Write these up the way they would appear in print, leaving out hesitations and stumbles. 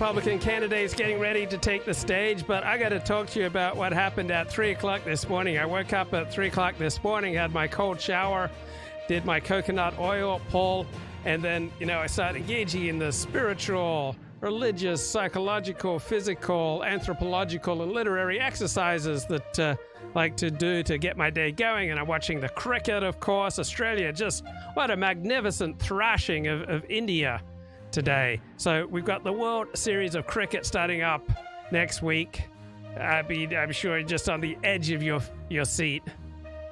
Republican candidates getting ready to take the stage, but I got to talk to you about what happened at 3 o'clock this morning. I woke up at 3 o'clock this morning, had my cold shower, did my coconut oil pull, and then, I started engaging in the spiritual, religious, psychological, physical, anthropological, and literary exercises that I like to do to get my day going. And I'm watching the cricket, of course. Australia, just what a magnificent thrashing of India today. So we've got the World Series of Cricket starting up next week. I'm sure you're just on the edge of your seat.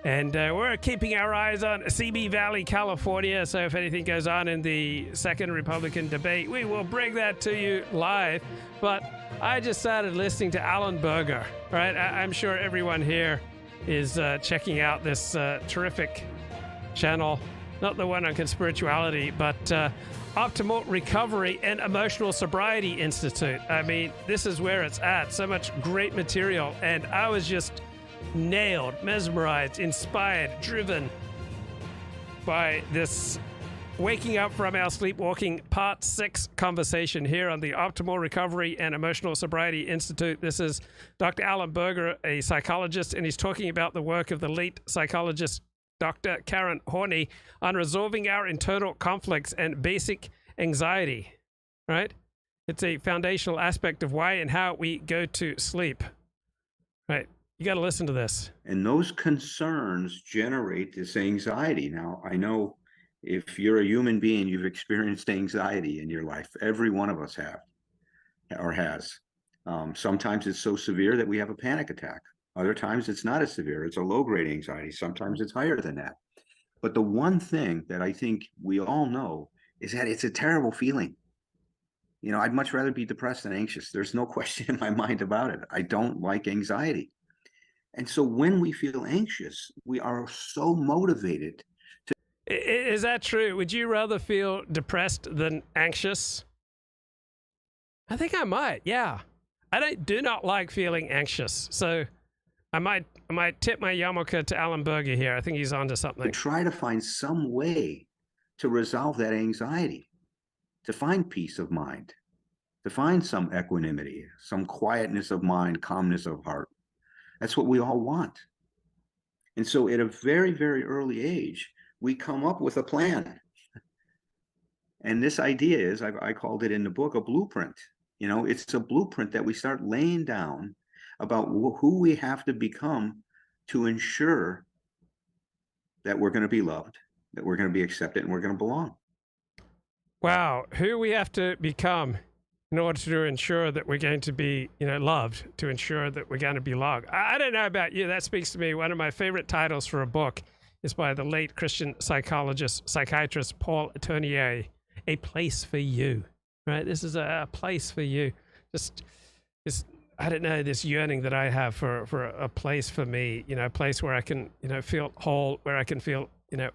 And we're keeping our eyes on CB Valley, California. So if anything goes on in the second Republican debate, we will bring that to you live. But I just started listening to Alan Berger, right? I'm sure everyone here is checking out this terrific channel. Not the one on conspirituality, but Optimal Recovery and Emotional Sobriety Institute. I mean, this is where it's at. So much great material. And I was just nailed, mesmerized, inspired, driven by this Waking Up from Our Sleepwalking Part 6 conversation here on the Optimal Recovery and Emotional Sobriety Institute. This is Dr. Alan Berger, a psychologist, and he's talking about the work of the late psychologist Dr. Karen Horney on resolving our internal conflicts and basic anxiety, right? It's a foundational aspect of why and how we go to sleep, right? You got to listen to this. And those concerns generate this anxiety. Now, I know if you're a human being, you've experienced anxiety in your life. Every one of us have or has. Sometimes it's so severe that we have a panic attack. Other times it's not as severe. It's a low-grade anxiety. Sometimes it's higher than that. But the one thing that I think we all know is that it's a terrible feeling. I'd much rather be depressed than anxious. There's no question in my mind about it. I don't like anxiety. And so when we feel anxious, we are so motivated to... Is that true? Would you rather feel depressed than anxious? I think I might, yeah. I do not like feeling anxious. So I might tip my yarmulke to Alan Berger here. I think he's onto something. To try to find some way to resolve that anxiety, to find peace of mind, to find some equanimity, some quietness of mind, calmness of heart. That's what we all want. And so at a very, very early age, we come up with a plan. And this idea is, I called it in the book, a blueprint. It's a blueprint that we start laying down about who we have to become to ensure that we're going to be loved, that we're going to be accepted, and we're going to belong. Wow, who we have to become in order to ensure that we're going to be, loved, to ensure that we're going to belong. I don't know about you. That speaks to me. One of my favorite titles for a book is by the late Christian psychiatrist Paul Tournier, A Place for You, right? This is a place for you. Just I don't know, this yearning that I have for a place for me, a place where I can, feel whole, where I can feel,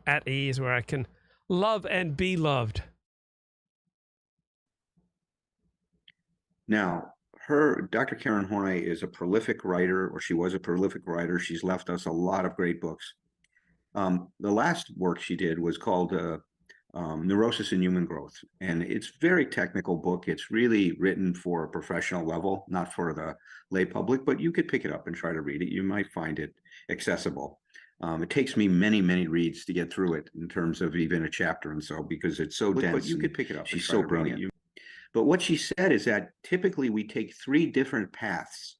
at ease, where I can love and be loved. Now, Dr. Karen Horney is a prolific writer, or she was a prolific writer. She's left us a lot of great books. The last work she did was called Neurosis and Human Growth. And it's a very technical book. It's really written for a professional level, not for the lay public, but you could pick it up and try to read it. You might find it accessible. It takes me many, many reads to get through it in terms of even a chapter and so, because it's so dense. But you could pick it up. She's so brilliant. But what she said is that typically we take 3 different paths.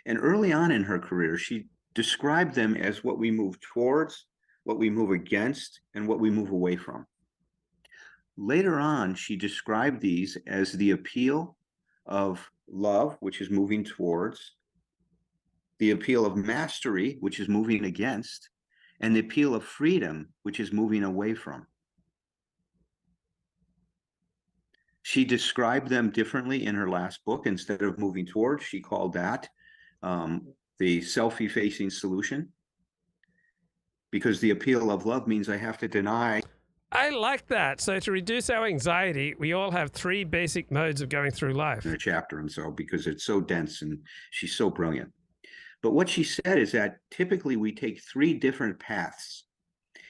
And early on in her career, she described them as what we move towards, what we move against, and what we move away from. Later on, she described these as the appeal of love, which is moving towards, the appeal of mastery, which is moving against, and the appeal of freedom, which is moving away from. She described them differently in her last book. Instead of moving towards, she called that the self-effacing solution, because the appeal of love means I have to deny. I like that. So to reduce our anxiety, we all have 3 basic modes of going through life. In a chapter and so, because it's so dense and she's so brilliant. But what she said is that typically we take 3 different paths.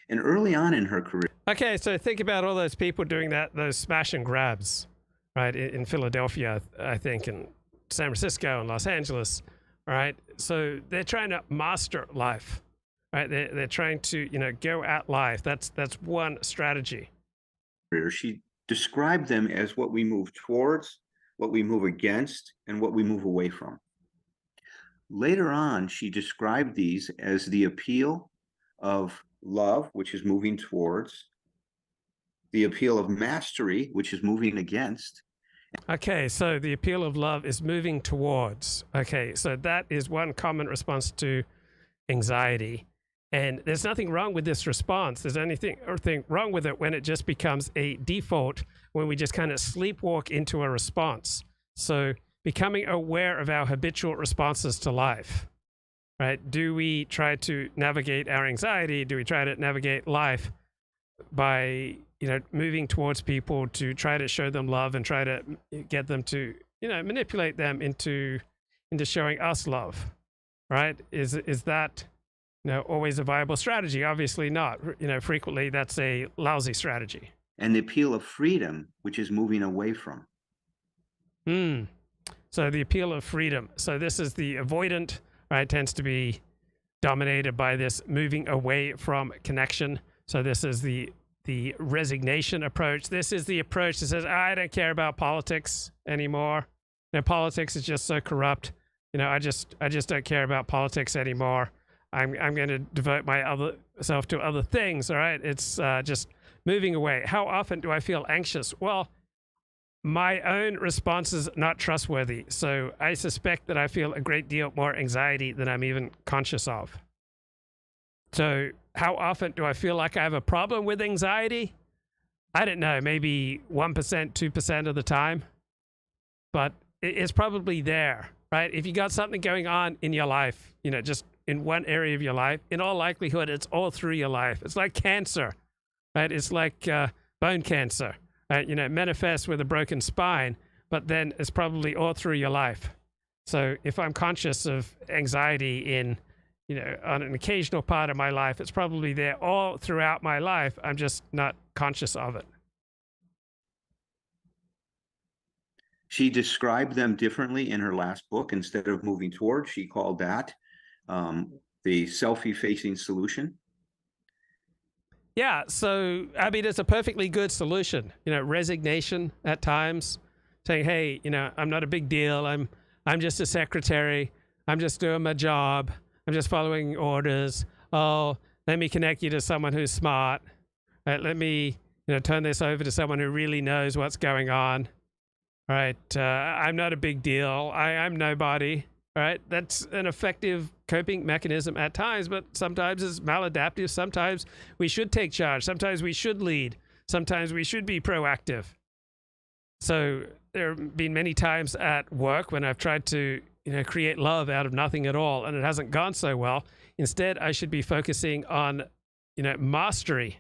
And early on in her career. Okay, so think about all those people doing that, those smash and grabs, right? In Philadelphia, I think, in San Francisco and Los Angeles, right? So they're trying to master life, right? They're trying to, go at life. That's one strategy. She described them as what we move towards, what we move against, and what we move away from. Later on, she described these as the appeal of love, which is moving towards, the appeal of mastery, which is moving against. Okay, so the appeal of love is moving towards. Okay, so that is one common response to anxiety. And there's nothing wrong with this response. There's anything wrong with it when it just becomes a default, when we just kind of sleepwalk into a response. So becoming aware of our habitual responses to life, right? Do we try to navigate our anxiety? Do we try to navigate life by, moving towards people to try to show them love and try to get them to, manipulate them into showing us love, right? Is that, always a viable strategy? Obviously not. Frequently that's a lousy strategy. And the appeal of freedom, which is moving away from. So the appeal of freedom. So this is the avoidant, right? Tends to be dominated by this moving away from connection. So this is the resignation approach. This is the approach that says, I don't care about politics anymore. Politics is just so corrupt. I just don't care about politics anymore. I'm going to devote myself to other things. All right. It's just moving away. How often do I feel anxious? Well, my own response is not trustworthy. So I suspect that I feel a great deal more anxiety than I'm even conscious of. So how often do I feel like I have a problem with anxiety? I don't know, maybe 1%, 2% of the time. But it's probably there, right? If you got something going on in your life, just in one area of your life, in all likelihood, it's all through your life. It's like cancer, right? It's like bone cancer, right? It manifests with a broken spine, but then it's probably all through your life. So if I'm conscious of anxiety in, on an occasional part of my life, it's probably there all throughout my life. I'm just not conscious of it. She described them differently in her last book. Instead of moving towards, she called that the self-effacing solution. Yeah, so I mean, it's a perfectly good solution. Resignation at times, saying, "Hey, I'm not a big deal. I'm just a secretary. I'm just doing my job. I'm just following orders. Oh, let me connect you to someone who's smart. Right, let me, turn this over to someone who really knows what's going on. Right, I'm not a big deal. I'm nobody." Right, that's an effective coping mechanism at times, but sometimes it's maladaptive. Sometimes we should take charge. Sometimes we should lead. Sometimes we should be proactive. So there have been many times at work when I've tried to, create love out of nothing at all, and it hasn't gone so well. Instead, I should be focusing on, mastery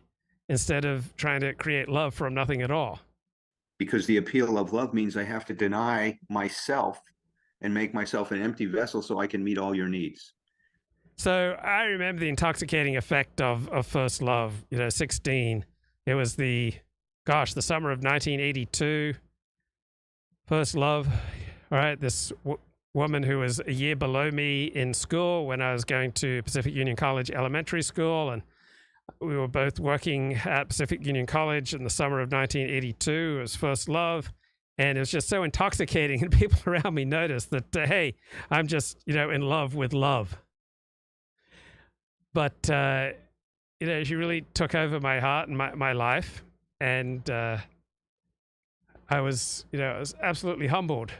instead of trying to create love from nothing at all. Because the appeal of love means I have to deny myself and make myself an empty vessel so I can meet all your needs. So I remember the intoxicating effect of first love, 16. It was the summer of 1982. First love, all right, this woman who was a year below me in school when I was going to Pacific Union College Elementary School, and we were both working at Pacific Union College in the summer of 1982. It was first love. And it was just so intoxicating, and people around me noticed that, hey, I'm just, in love with love. But, she really took over my heart and my life. And I was absolutely humbled.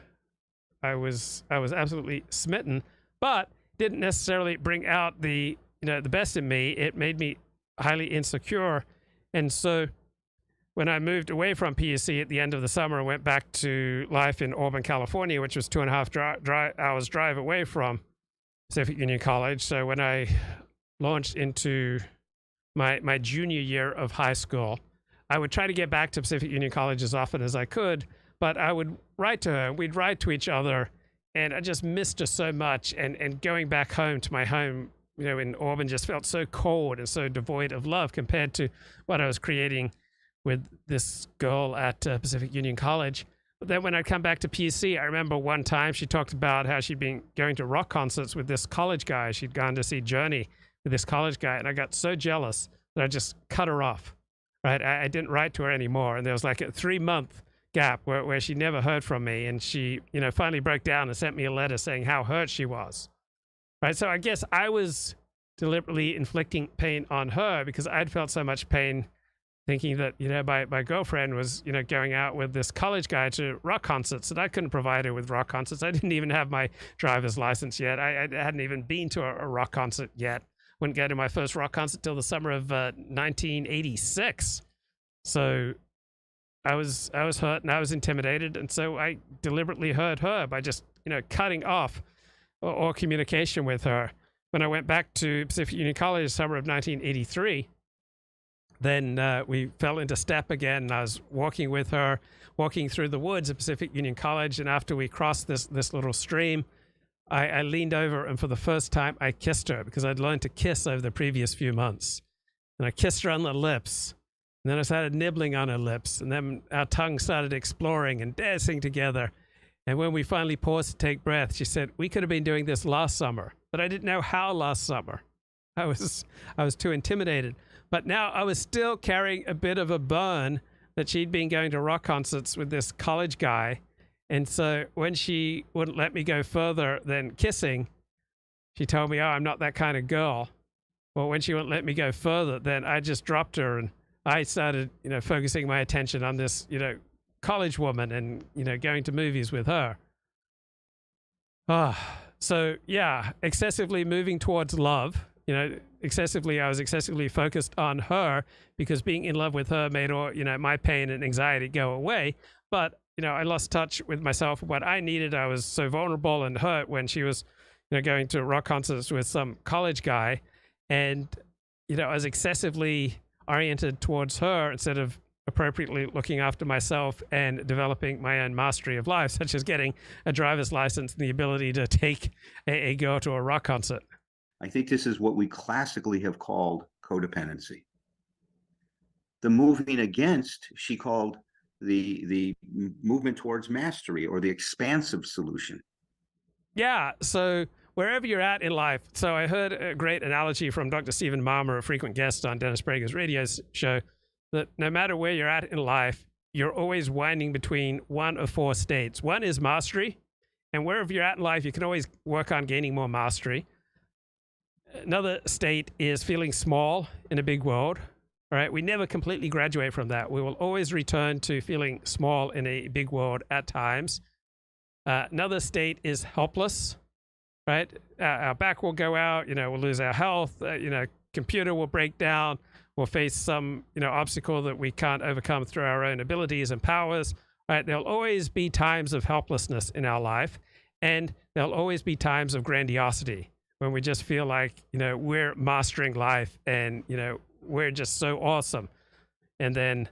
I was absolutely smitten, but didn't necessarily bring out the best in me. It made me highly insecure. And so when I moved away from PUC at the end of the summer and went back to life in Auburn, California, which was 2.5 hours drive away from Pacific Union College. So when I launched into my junior year of high school, I would try to get back to Pacific Union College as often as I could, but I would write to her, we'd write to each other, and I just missed her so much. And going back home to my home, in Auburn just felt so cold and so devoid of love compared to what I was creating with this girl at Pacific Union College. But then when I come back to PC, I remember one time she talked about how she'd been going to rock concerts with this college guy. She'd gone to see Journey with this college guy, and I got so jealous that I just cut her off. Right, I didn't write to her anymore, and there was like a 3-month gap where she never heard from me, and she, finally broke down and sent me a letter saying how hurt she was. Right, so I guess I was deliberately inflicting pain on her because I'd felt so much pain thinking that, my girlfriend was, going out with this college guy to rock concerts, and I couldn't provide her with rock concerts. I didn't even have my driver's license yet. I hadn't even been to a rock concert yet. Wouldn't go to my first rock concert till the summer of 1986. So I was hurt and I was intimidated, and so I deliberately hurt her by just cutting off all communication with her. When I went back to Pacific Union College summer of 1983, then we fell into step again, and I was walking with her, walking through the woods at Pacific Union College, and after we crossed this little stream, I leaned over, and for the first time, I kissed her because I'd learned to kiss over the previous few months. And I kissed her on the lips, and then I started nibbling on her lips, and then our tongues started exploring and dancing together. And when we finally paused to take breath, she said, "We could have been doing this last summer, but I didn't know how last summer. I was too intimidated." But now I was still carrying a bit of a burn that she'd been going to rock concerts with this college guy. And so when she wouldn't let me go further than kissing, she told me, "Oh, I'm not that kind of girl." Well, when she wouldn't let me go further, then I just dropped her, and I started, focusing my attention on this, college woman and, going to movies with her. So yeah, excessively moving towards love, I was excessively focused on her because being in love with her made all, my pain and anxiety go away. But I lost touch with myself, what I needed. I was so vulnerable and hurt when she was, going to rock concerts with some college guy. And, I was excessively oriented towards her instead of appropriately looking after myself and developing my own mastery of life, such as getting a driver's license and the ability to take a girl to a rock concert. I think this is what we classically have called codependency. The moving against, she called the movement towards mastery, or the expansive solution. Yeah, so wherever you're at in life. So I heard a great analogy from Dr. Stephen Marmer, a frequent guest on Dennis Prager's radio show, that no matter where you're at in life, you're always winding between one of 4 states. One is mastery, and wherever you're at in life, you can always work on gaining more mastery. Another state is feeling small in a big world. All right, we never completely graduate from that. We will always return to feeling small in a big world at times. Another state is helpless, right? Our back will go out, we'll lose our health, computer will break down, we'll face some, obstacle that we can't overcome through our own abilities and powers, right? There'll always be times of helplessness in our life, and there'll always be times of grandiosity when we just feel like, we're mastering life and, we're just so awesome. And then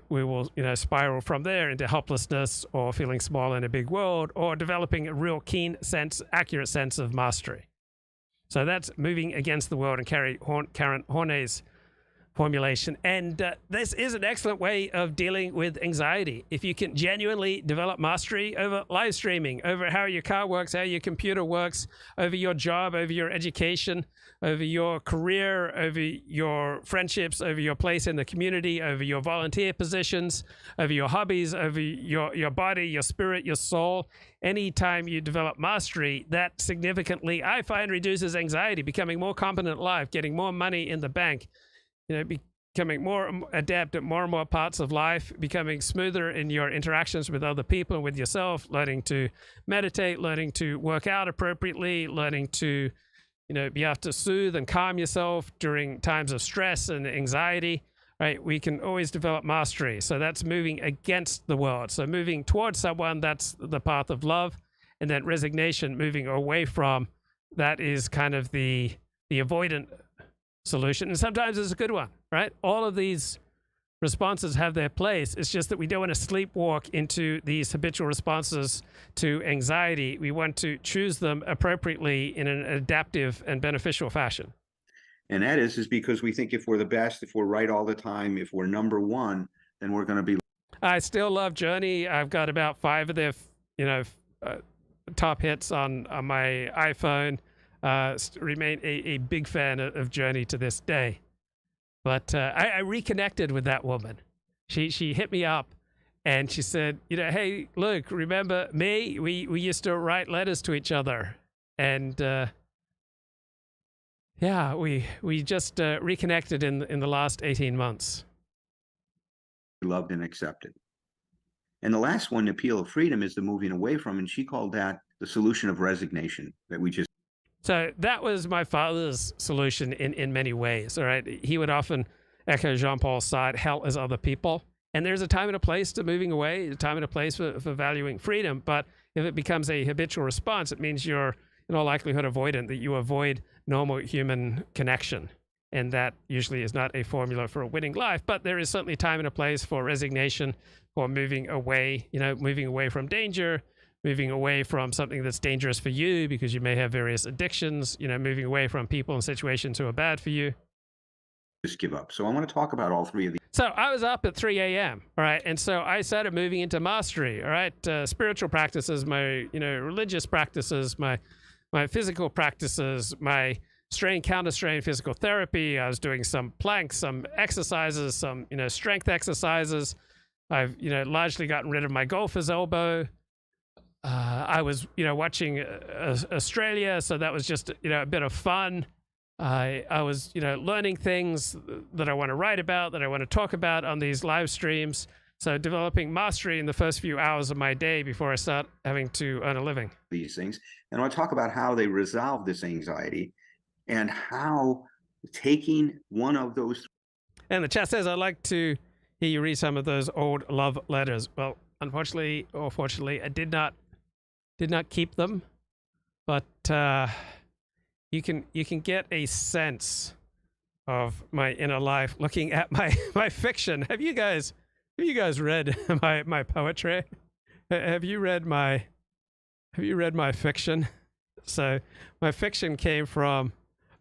we will, spiral from there into helplessness or feeling small in a big world or developing a real keen sense, accurate sense of mastery. So that's moving against the world and Karen Horney's formulation. And this is an excellent way of dealing with anxiety. If you can genuinely develop mastery over live streaming, over how your car works, how your computer works, over your job, over your education, over your career, over your friendships, over your place in the community, over your volunteer positions, over your hobbies, over your body, your spirit, your soul. Anytime you develop mastery, that significantly, I find, reduces anxiety, becoming more competent at life, getting more money in the bank, becoming more adept at more and more parts of life, becoming smoother in your interactions with other people and with yourself, learning to meditate, learning to work out appropriately, learning to, be able to soothe and calm yourself during times of stress and anxiety, right? We can always develop mastery. So that's moving against the world. So moving towards someone, that's the path of love. And then resignation, moving away from, that is kind of the avoidant solution. And sometimes it's a good one, right? All of these responses have their place. It's just that we don't want to sleepwalk into these habitual responses to anxiety. We want to choose them appropriately in an adaptive and beneficial fashion. And that is because we think if we're the best, if we're right all the time, if we're number one, then we're going to be. I still love Journey. I've got about 5 of their, uh, top hits on my iPhone. Remain a big fan of Journey to this day. But I reconnected with that woman. She hit me up and she said, hey, Luke, remember me? We used to write letters to each other. And yeah, we just reconnected in the last 18 months. Loved and accepted. And the last one, The Appeal of Freedom, is the moving away from, and she called that the solution of resignation that we just. So that was my father's solution in many ways, all right? He would often echo Jean-Paul's side, hell is other people. And there's a time and a place to moving away, a time and a place for valuing freedom. But if it becomes a habitual response, it means you're in all likelihood avoidant, that you avoid normal human connection. And that usually is not a formula for a winning life. But there is certainly time and a place for resignation, for moving away, moving away from danger, moving away from something that's dangerous for you because you may have various addictions, moving away from people and situations who are bad for you. Just give up. So I want to talk about all 3 of these. So I was up at 3 a.m., all right? And so I started moving into mastery, all right? Spiritual practices, my, religious practices, my physical practices, my strain, counter-strain physical therapy. I was doing some planks, some exercises, some, strength exercises. I've, largely gotten rid of my golfer's elbow. I was, watching Australia, so that was just, a bit of fun. I was, learning things that I want to write about, that I want to talk about on these live streams. So developing mastery in the first few hours of my day before I start having to earn a living. These things. And I want to talk about how they resolve this anxiety and how taking one of those. And the chat says, I'd like to hear you read some of those old love letters. Well, unfortunately or fortunately, I did not keep them, but you can get a sense of my inner life looking at my fiction. Have you guys read my poetry? Have you read my fiction? So my fiction came from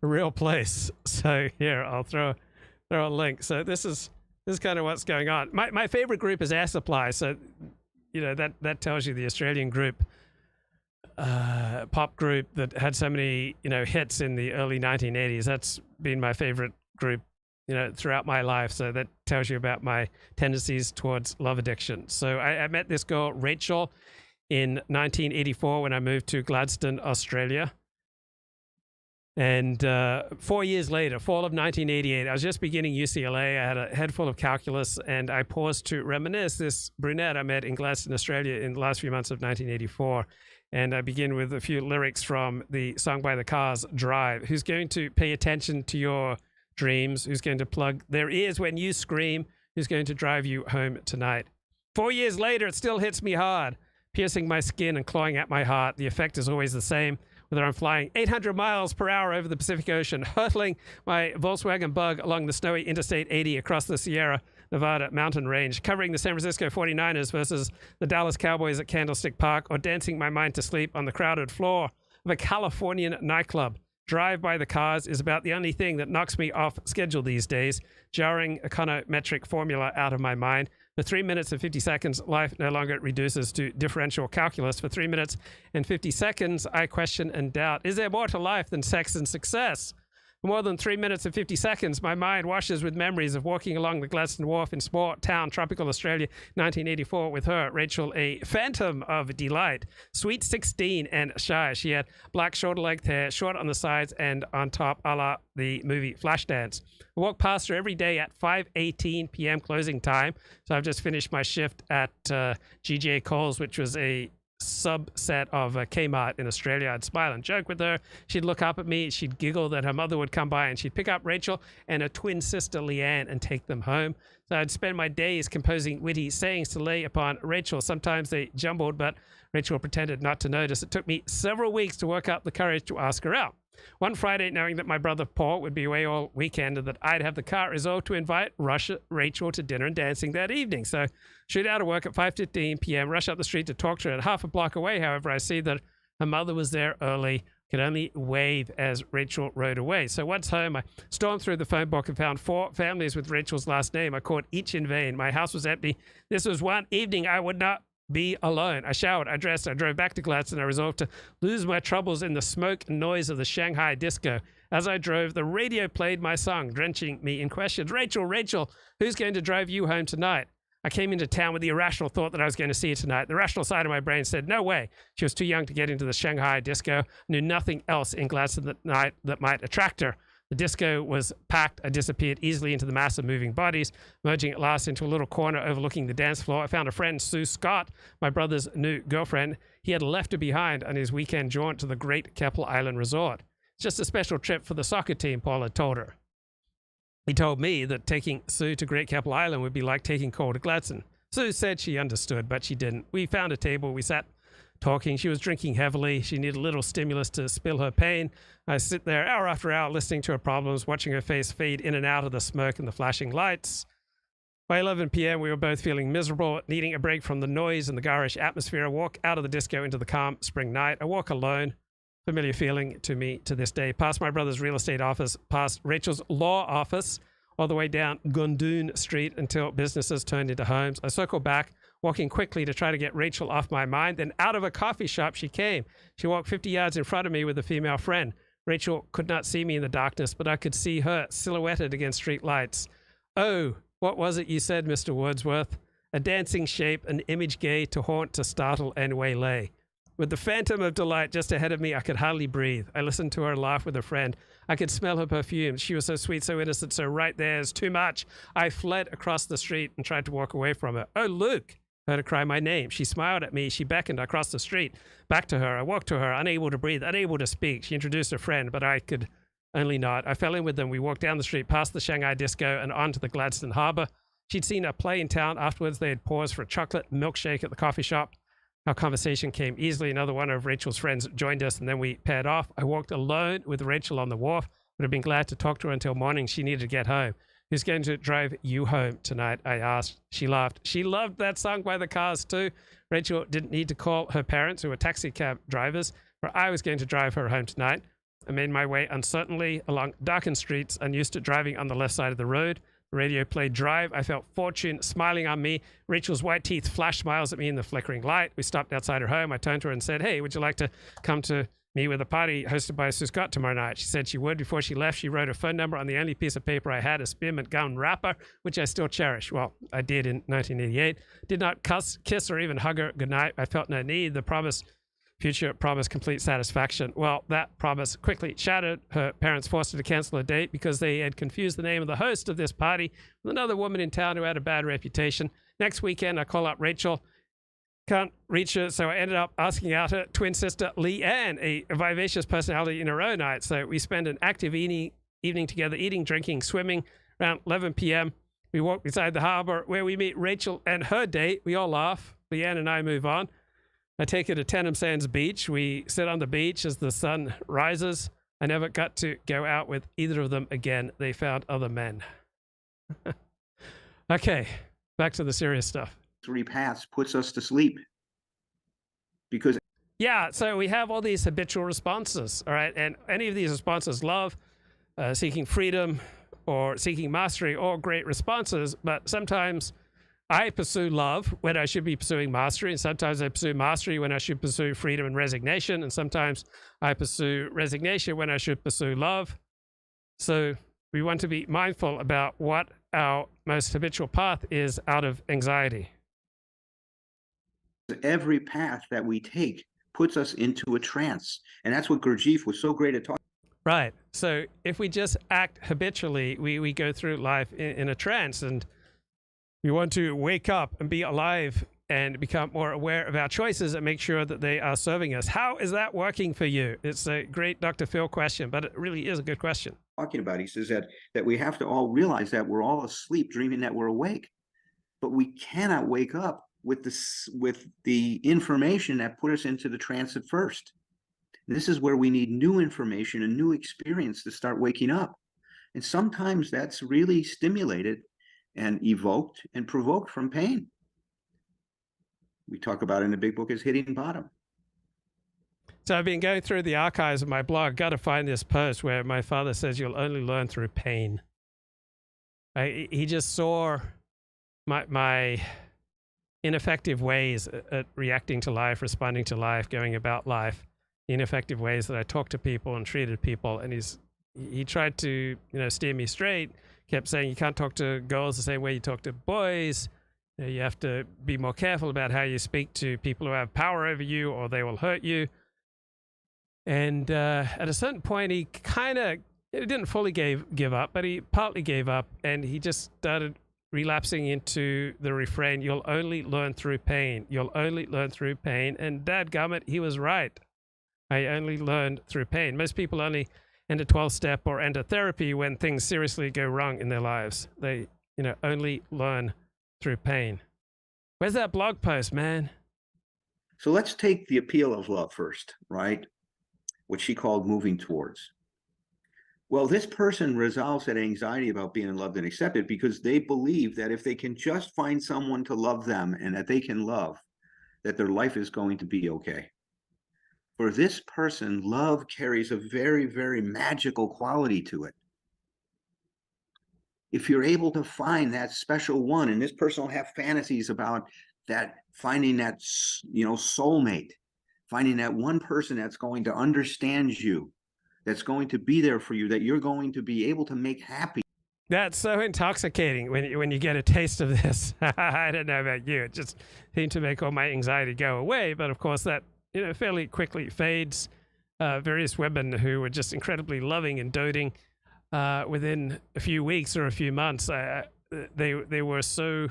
a real place. So here, I'll throw a link. So this is kind of what's going on. My favorite group is Air Supply. So that tells you the Australian group, pop group that had so many hits in the early 1980s. That's been my favorite group throughout my life. So that tells you about my tendencies towards love addiction. So I met this girl Rachel in 1984 when I moved to Gladstone, Australia. And 4 years later, fall of 1988, I was just beginning UCLA. I had a head full of calculus, and I paused to reminisce this brunette I met in Gladstone, Australia in the last few months of 1984. And I begin with a few lyrics from the song by the Cars, Drive. Who's going to pay attention to your dreams? Who's going to plug their ears when you scream? Who's going to drive you home tonight? 4 years later, it still hits me hard, piercing my skin and clawing at my heart. The effect is always the same, whether I'm flying 800 miles per hour over the Pacific Ocean, hurtling my Volkswagen Bug along the snowy Interstate 80 across the Sierra Nevada mountain range, covering the San Francisco 49ers versus the Dallas Cowboys at Candlestick Park, or dancing my mind to sleep on the crowded floor of a Californian nightclub. Drive by the Cars is about the only thing that knocks me off schedule these days, jarring econometric formula out of my mind. For 3 minutes and 50 seconds, life no longer reduces to differential calculus. For 3 minutes and 50 seconds, I question and doubt. Is there more to life than sex and success? For more than 3 minutes and 50 seconds, my mind washes with memories of walking along the Gladstone Wharf in small town, tropical Australia, 1984, with her, Rachel, a phantom of delight. Sweet 16 and shy. She had black shoulder-length hair, short on the sides and on top, a la the movie Flashdance. I walk past her every day at 5:18 p.m. closing time. So I've just finished my shift at GJ Coles, which was a subset of Kmart in Australia. I'd smile and joke with her. She'd look up at me. She'd giggle that her mother would come by, and she'd pick up Rachel and her twin sister Leanne and take them home. So I'd spend my days composing witty sayings to lay upon Rachel. Sometimes they jumbled, but Rachel pretended not to notice. It took me several weeks to work up the courage to ask her out. One Friday, knowing that my brother Paul would be away all weekend and that I'd have the car, resolved to invite Rachel to dinner and dancing that evening. So shoot out of work at 5:15 p.m., rush up the street to talk to her. At half a block away, however, I see that her mother was there early, could only wave as Rachel rode away. So once home, I stormed through the phone book and found 4 families with Rachel's last name. I called each in vain. My house was empty. This was one evening I would not be alone. I showered, I dressed, I drove back to Gladstone. I resolved to lose my troubles in the smoke and noise of the Shanghai disco. As I drove, the radio played my song, drenching me in questions. Rachel, Rachel, who's going to drive you home tonight? I came into town with the irrational thought that I was going to see her tonight. The rational side of my brain said, no way. She was too young to get into the Shanghai disco, knew nothing else in Gladstone that night that might attract her. The disco was packed. I disappeared easily into the mass of moving bodies, merging at last into a little corner overlooking the dance floor. I found a friend, Sue Scott, my brother's new girlfriend. He had left her behind on his weekend jaunt to the Great Keppel Island Resort. It's just a special trip for the soccer team, Paul had told her. He told me that taking Sue to Great Keppel Island would be like taking Cole to Gladstone. Sue said she understood, but she didn't. We found a table. We sat talking. She was drinking heavily. She needed a little stimulus to spill her pain. I sit there hour after hour listening to her problems, watching her face fade in and out of the smoke and the flashing lights. By 11 p.m., we were both feeling miserable, needing a break from the noise and the garish atmosphere. I walk out of the disco into the calm spring night. I walk alone. Familiar feeling to me to this day. Past my brother's real estate office, past Rachel's law office, all the way down Gundoon Street until businesses turned into homes. I circled back, walking quickly to try to get Rachel off my mind. Then out of a coffee shop she came. She walked 50 yards in front of me with a female friend. Rachel could not see me in the darkness, but I could see her silhouetted against street lights. Oh, what was it you said, Mr. Wordsworth? A dancing shape, an image gay to haunt, to startle and waylay. With the phantom of delight just ahead of me, I could hardly breathe. I listened to her laugh with a friend. I could smell her perfume. She was so sweet, so innocent, so right there is too much. I fled across the street and tried to walk away from her. Oh, Luke! I heard her cry my name. She smiled at me. She beckoned across the street. Back to her. I walked to her, unable to breathe, unable to speak. She introduced a friend, but I could only nod. I fell in with them. We walked down the street, past the Shanghai disco, and onto the Gladstone Harbor. She'd seen a play in town. Afterwards, they had paused for a chocolate milkshake at the coffee shop. Our conversation came easily. Another one of Rachel's friends joined us, and then we paired off. I walked alone with Rachel on the wharf. Would have been glad to talk to her until morning. She needed to get home. Who's going to drive you home tonight? I asked. She laughed. She loved that song by the Cars too. Rachel didn't need to call her parents, who were taxi cab drivers, for I was going to drive her home tonight. I made my way uncertainly along darkened streets, unused to driving on the left side of the road. The radio played Drive. I felt Fortune smiling on me. Rachel's white teeth flashed smiles at me in the flickering light. We stopped outside her home. I turned to her and said, hey, would you like to come to me with a party hosted by Sue Scott tomorrow night? She said she would. Before she left, she wrote her phone number on the only piece of paper I had, a spearmint gum wrapper, which I still cherish. Well, I did in 1988. Did not kiss or even hug her goodnight. I felt no need. The future promised complete satisfaction. Well, that promise quickly shattered. Her parents forced her to cancel her date because they had confused the name of the host of this party with another woman in town who had a bad reputation. Next weekend, I call up Rachel. Can't reach her, so I ended up asking out her twin sister, Leanne, a vivacious personality in her own right. So we spend an active evening together, eating, drinking, swimming. Around 11 p.m., we walk beside the harbor where we meet Rachel and her date. We all laugh. Leanne and I move on. I take her to Tenham Sands Beach. We sit on the beach as the sun rises. I never got to go out with either of them again. They found other men. Okay, back to the serious stuff. 3 paths puts us to sleep. Because yeah, so we have all these habitual responses, all right? And any of these responses, love, seeking freedom, or seeking mastery, all great responses, but sometimes I pursue love when I should be pursuing mastery, and sometimes I pursue mastery when I should pursue freedom and resignation, and sometimes I pursue resignation when I should pursue love. So we want to be mindful about what our most habitual path is out of anxiety. every path that we take puts us into a trance. And that's what Gurdjieff was so great at talking. Right. So if we just act habitually, we go through life in a trance, and we want to wake up and be alive and become more aware of our choices and make sure that they are serving us. How is that working for you? It's a great Dr. Phil question, but it really is a good question. Talking about, he says that we have to all realize that we're all asleep, dreaming that we're awake, but we cannot wake up with the information that put us into the trance at first. This is where we need new information and new experience to start waking up. And sometimes that's really stimulated and evoked and provoked from pain. We talk about in the big book as hitting bottom. So I've been going through the archives of my blog, got to find this post where my father says you'll only learn through pain. He just saw my ineffective ways at reacting to life, responding to life, going about life, the ineffective ways that I talked to people and treated people. And he tried to, steer me straight, kept saying you can't talk to girls the same way you talk to boys. You have to be more careful about how you speak to people who have power over you or they will hurt you. And at a certain point, he kind of didn't fully give up, but he partly gave up, and he just started relapsing into the refrain, you'll only learn through pain. You'll only learn through pain. And dadgummit, he was right. I only learned through pain. Most people only enter 12-step or enter therapy when things seriously go wrong in their lives. They, only learn through pain. Where's that blog post, man? So let's take the appeal of love first, right? What she called moving towards. Well, this person resolves that anxiety about being loved and accepted because they believe that if they can just find someone to love them and that they can love, that their life is going to be okay. For this person, love carries a very, very magical quality to it. If you're able to find that special one, and this person will have fantasies about that, finding that, soulmate, finding that one person that's going to understand you, that's going to be there for you, that you're going to be able to make happy. That's so intoxicating when you get a taste of this. I don't know about you. It just seemed to make all my anxiety go away. But of course, that fairly quickly fades. Various women who were just incredibly loving and doting, within a few weeks or a few months, they were so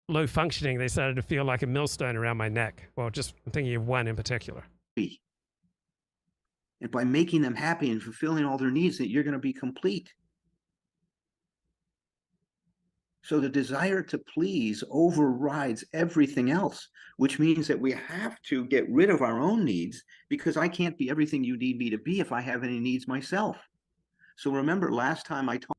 low functioning, they started to feel like a millstone around my neck. Well, I'm thinking of one in particular. And by making them happy and fulfilling all their needs, that you're going to be complete. So the desire to please overrides everything else, which means that we have to get rid of our own needs, because I can't be everything you need me to be if I have any needs myself. So remember last time I talked.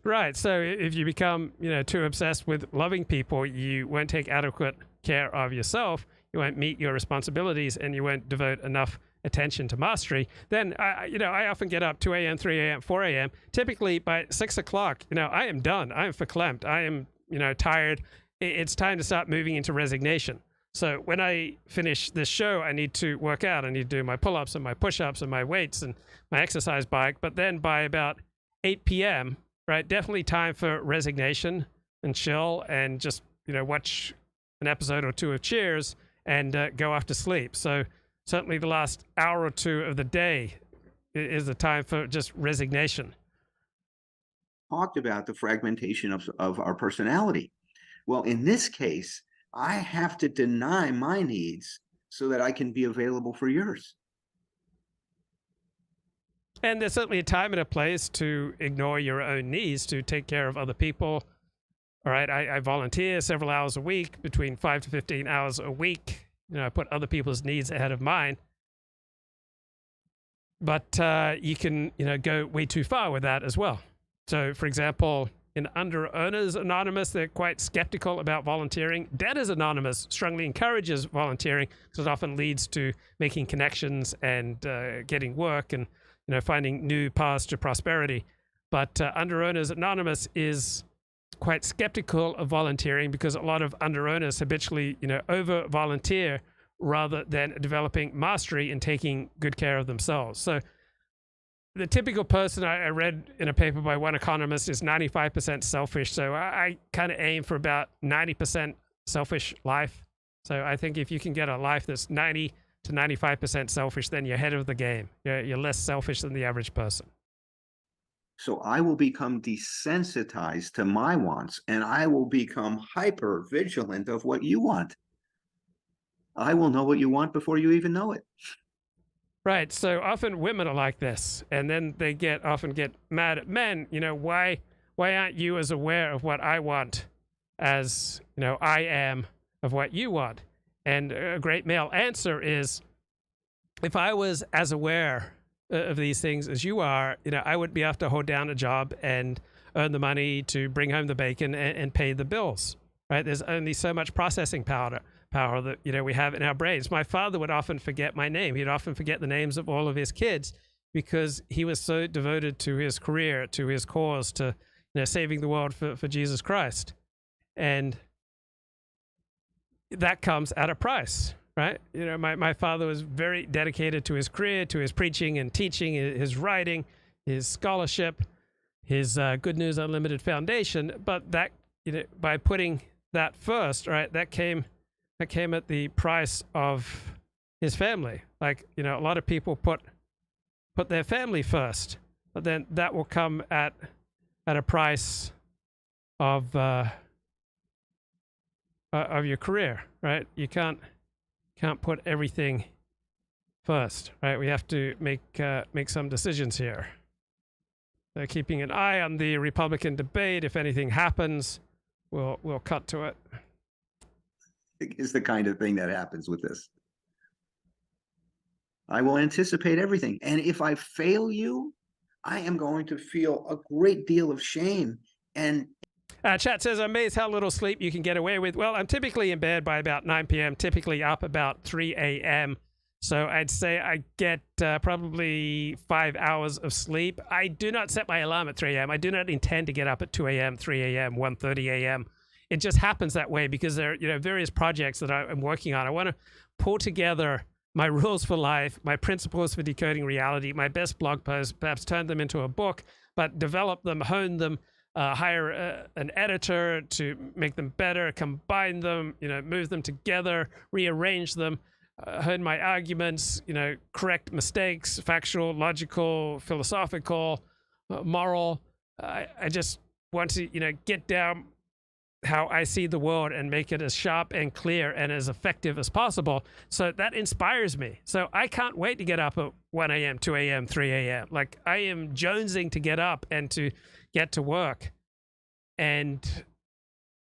Right. So if you become, too obsessed with loving people, you won't take adequate care of yourself, you won't meet your responsibilities, and you won't devote enough attention to mastery. Then, I often get up 2 a.m., 3 a.m., 4 a.m. Typically by 6 o'clock, I am done. I am verklempt. I am, tired. It's time to start moving into resignation. So when I finish this show, I need to work out. I need to do my pull-ups and my push-ups and my weights and my exercise bike. But then by about 8 p.m., right, definitely time for resignation and chill and just, watch an episode or two of Cheers and go off to sleep. So certainly the last hour or two of the day is the time for just resignation. Talked about the fragmentation of our personality. Well, in this case, I have to deny my needs so that I can be available for yours. And there's certainly a time and a place to ignore your own needs to take care of other people. All right, I volunteer several hours a week, between 5 to 15 hours a week. I put other people's needs ahead of mine. But you can, go way too far with that as well. So, for example, in Under Earners Anonymous, they're quite skeptical about volunteering. Debtors Anonymous strongly encourages volunteering because it often leads to making connections and getting work and, finding new paths to prosperity. But Under Earners Anonymous is quite skeptical of volunteering because a lot of under owners habitually, over volunteer rather than developing mastery and taking good care of themselves. So the typical person I read in a paper by one economist is 95% selfish. So I kind of aim for about 90% selfish life. So I think if you can get a life that's 90 to 95% selfish, then you're ahead of the game. You're less selfish than the average person. So I will become desensitized to my wants, and I will become hyper vigilant of what you want. I will know what you want before you even know it. Right. So often women are like this, and then they often get mad at men. Why aren't you as aware of what I want as, I am of what you want? And a great male answer is, if I was as aware of these things as you are, I would be able to hold down a job and earn the money to bring home the bacon and pay the bills, right? There's only so much processing power power that, we have in our brains. My father would often forget my name. He'd often forget the names of all of his kids because he was so devoted to his career, to his cause, to, saving the world for Jesus Christ. And that comes at a price, right? My father was very dedicated to his career, to his preaching and teaching, his writing, his scholarship, his Good News Unlimited Foundation. But that, by putting that first, right, that came at the price of his family. Like, a lot of people put their family first, but then that will come at a price of your career, right? You can't put everything first, right? We have to make some decisions here. So keeping an eye on the Republican debate. If anything happens, we'll cut to it. Is the kind of thing that happens with this. I will anticipate everything, and if I fail you, I am going to feel a great deal of shame. And chat says, I'm amazed how little sleep you can get away with. Well, I'm typically in bed by about 9 p.m., typically up about 3 a.m. So I'd say I get probably 5 hours of sleep. I do not set my alarm at 3 a.m. I do not intend to get up at 2 a.m., 3 a.m., 1:30 a.m. It just happens that way because there are various projects that I'm working on. I want to pull together my rules for life, my principles for decoding reality, my best blog posts, perhaps turn them into a book, but develop them, hone them, hire an editor to make them better, combine them, move them together, rearrange them, hone my arguments, correct mistakes, factual, logical, philosophical, moral. I just want to, get down how I see the world and make it as sharp and clear and as effective as possible. So that inspires me. So I can't wait to get up at 1 a.m., 2 a.m., 3 a.m. Like, I am jonesing to get up and to get to work. And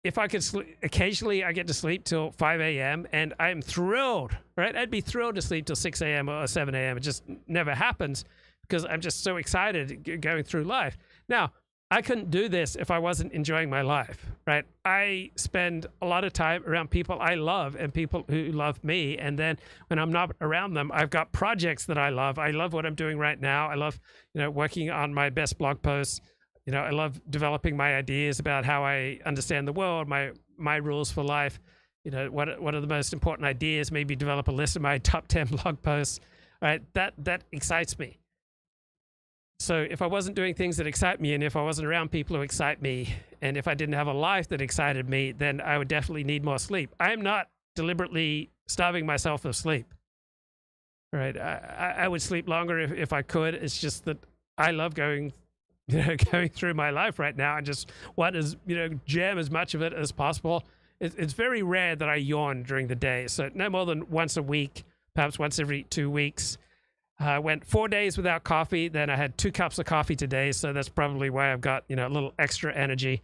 if I could sleep, occasionally I get to sleep till 5 a.m. and I'm thrilled, right? I'd be thrilled to sleep till 6 a.m. or 7 a.m. It just never happens because I'm just so excited going through life. Now, I couldn't do this if I wasn't enjoying my life, right? I spend a lot of time around people I love and people who love me. And then when I'm not around them, I've got projects that I love. I love what I'm doing right now. I love, working on my best blog posts. I love developing my ideas about how I understand the world, my rules for life. What are the most important ideas? Maybe develop a list of my top 10 blog posts, right? That excites me. So if I wasn't doing things that excite me, and if I wasn't around people who excite me, and if I didn't have a life that excited me, then I would definitely need more sleep. I am not deliberately starving myself of sleep. All right, I would sleep longer if I could. It's just that I love going through my life right now and just want to, jam as much of it as possible. It's very rare that I yawn during the day. So no more than once a week, perhaps once every 2 weeks. I went 4 days without coffee. Then I had 2 cups of coffee today. So that's probably why I've got, a little extra energy.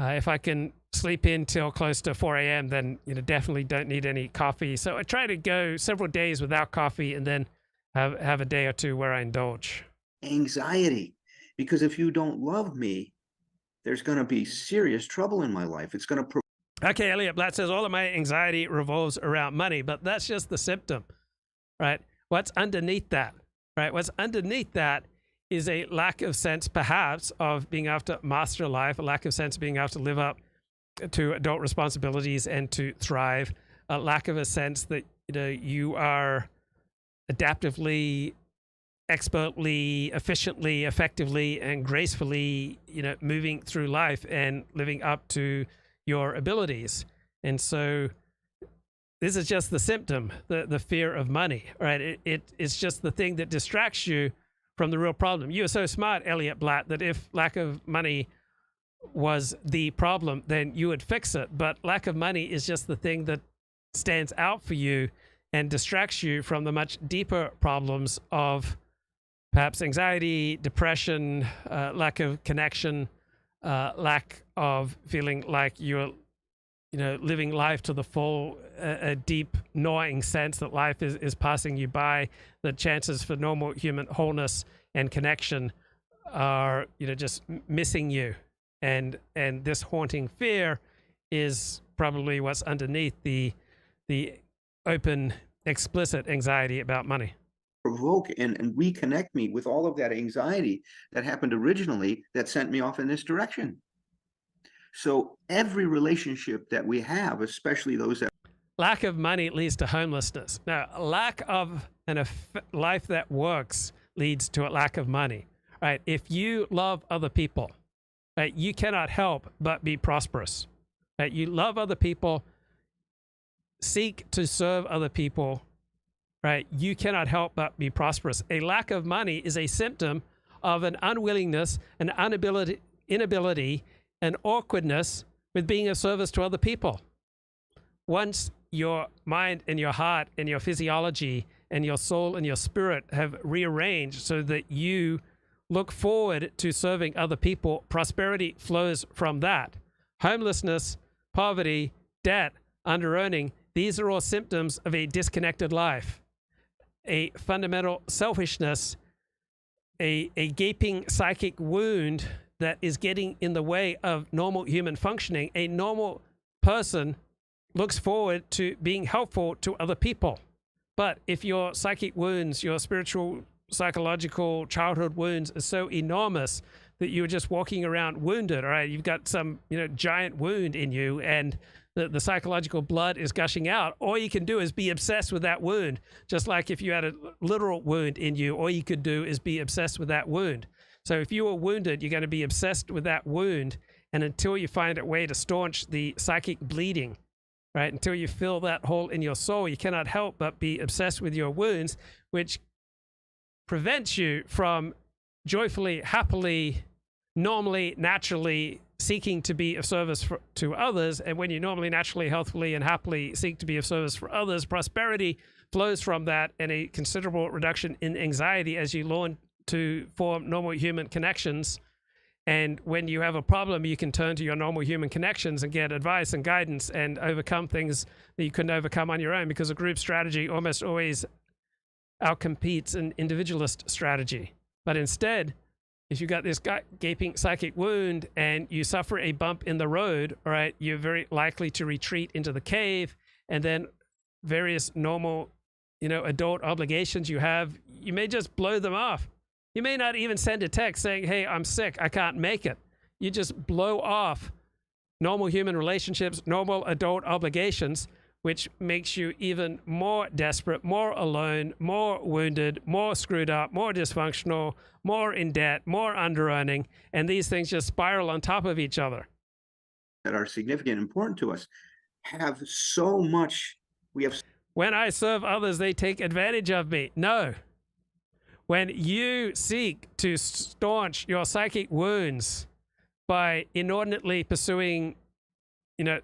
If I can sleep in till close to 4 a.m., then, definitely don't need any coffee. So I try to go several days without coffee and then have a day or two where I indulge. Anxiety, because if you don't love me, there's going to be serious trouble in my life. It's going to... Okay, Elliot Blatt says, all of my anxiety revolves around money, but that's just the symptom, right? What's underneath that, right? What's underneath that is a lack of sense, perhaps, of being able to master life, a lack of sense of being able to live up to adult responsibilities and to thrive, a lack of a sense that, you are adaptively, expertly, efficiently, effectively, and gracefully, moving through life and living up to your abilities. And so this is just the symptom, the fear of money, right? It's just the thing that distracts you from the real problem. You are so smart, Elliot Blatt, that if lack of money was the problem, then you would fix it. But lack of money is just the thing that stands out for you and distracts you from the much deeper problems of perhaps anxiety, depression, lack of connection, lack of feeling like you're living life to the full, a deep, gnawing sense that life is passing you by, the chances for normal human wholeness and connection are, just missing you. And this haunting fear is probably what's underneath the the open, explicit anxiety about money. Provoke and reconnect me with all of that anxiety that happened originally that sent me off in this direction. So every relationship that we have, especially those that lack of money leads to homelessness. Now, lack of a life that works leads to a lack of money, right? If you love other people, right, you cannot help but be prosperous, right? You love other people, seek to serve other people, right? You cannot help but be prosperous. A lack of money is a symptom of an unwillingness, an inability, an awkwardness with being of service to other people. Once your mind and your heart and your physiology and your soul and your spirit have rearranged so that you look forward to serving other people, prosperity flows from that. Homelessness, poverty, debt, under-earning, these are all symptoms of a disconnected life. A fundamental selfishness, a gaping psychic wound that is getting in the way of normal human functioning. A normal person looks forward to being helpful to other people. But if your psychic wounds, your spiritual, psychological, childhood wounds are so enormous that you're just walking around wounded, all right, you've got some, giant wound in you and the psychological blood is gushing out, all you can do is be obsessed with that wound. Just like if you had a literal wound in you, all you could do is be obsessed with that wound. So if you were wounded, you're going to be obsessed with that wound. And until you find a way to staunch the psychic bleeding, right, until you fill that hole in your soul, you cannot help but be obsessed with your wounds, which prevents you from joyfully, happily, normally, naturally seeking to be of service to others. And when you normally, naturally, healthfully, and happily seek to be of service for others, prosperity flows from that, and a considerable reduction in anxiety as you learn to form normal human connections. And when you have a problem, you can turn to your normal human connections and get advice and guidance and overcome things that you couldn't overcome on your own, because a group strategy almost always outcompetes an individualist strategy. But instead, if you've got this gaping psychic wound and you suffer a bump in the road, all right, you're very likely to retreat into the cave, and then various normal, adult obligations you have, you may just blow them off. You may not even send a text saying, hey, I'm sick, I can't make it. You just blow off normal human relationships, normal adult obligations, which makes you even more desperate, more alone, more wounded, more screwed up, more dysfunctional, more in debt, more under-earning, and these things just spiral on top of each other. That are significant and important to us have so much, When I serve others, they take advantage of me. No. When you seek to staunch your psychic wounds by inordinately pursuing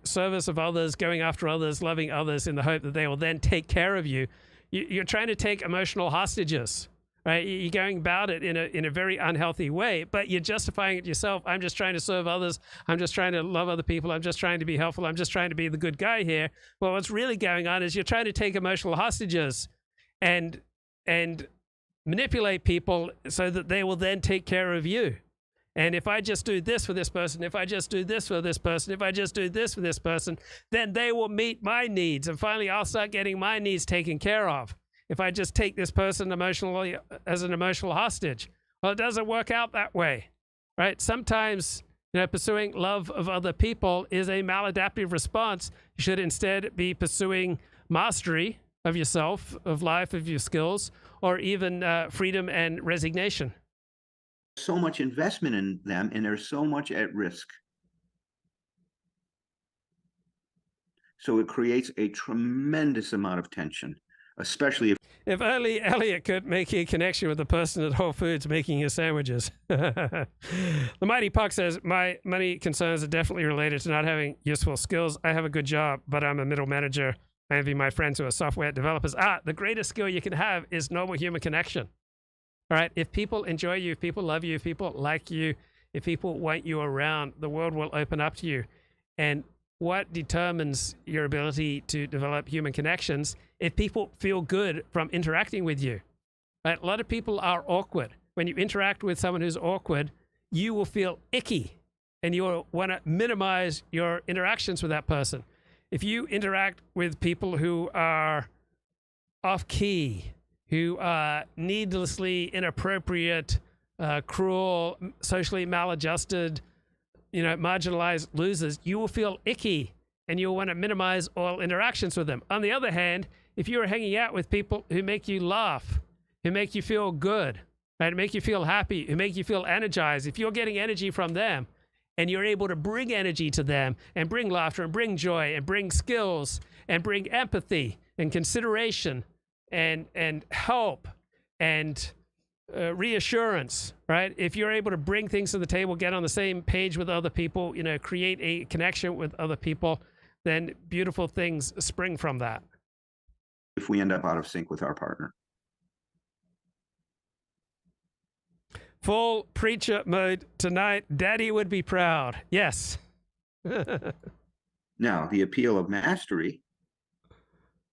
service of others, going after others, loving others in the hope that they will then take care of you, you're trying to take emotional hostages, right? You're going about it in a very unhealthy way, but you're justifying it yourself. I'm just trying to serve others. I'm just trying to love other people. I'm just trying to be helpful. I'm just trying to be the good guy here. Well, what's really going on is you're trying to take emotional hostages and manipulate people so that they will then take care of you. And if I just do this for this person, if I just do this for this person, if I just do this for this person, then they will meet my needs. And finally, I'll start getting my needs taken care of. If I just take this person emotionally as an emotional hostage. Well, it doesn't work out that way, right? Sometimes, pursuing love of other people is a maladaptive response. You should instead be pursuing mastery of yourself, of life, of your skills, or even freedom and resignation. So much investment in them, and there's so much at risk. So it creates a tremendous amount of tension, especially if only Elliot could make a connection with the person at Whole Foods making his sandwiches. The Mighty Puck says, my money concerns are definitely related to not having useful skills. I have a good job, but I'm a middle manager. I envy my friends who are software developers. The greatest skill you can have is normal human connection. All right, if people enjoy you, if people love you, if people like you, if people want you around, the world will open up to you. And what determines your ability to develop human connections? If people feel good from interacting with you. Right? A lot of people are awkward. When you interact with someone who's awkward, you will feel icky, and you will want to minimize your interactions with that person. if you interact with people who are off key, who are needlessly inappropriate, cruel, socially maladjusted, marginalized losers, you will feel icky and you'll want to minimize all interactions with them. On the other hand, if you are hanging out with people who make you laugh, who make you feel good, right, who make you feel happy, who make you feel energized, if you're getting energy from them and you're able to bring energy to them and bring laughter and bring joy and bring skills and bring empathy and consideration and help and reassurance, right? If you're able to bring things to the table, get on the same page with other people, create a connection with other people, then beautiful things spring from that. If we end up out of sync with our partner. Full preacher mode tonight. Daddy would be proud. Yes. Now, the appeal of mastery,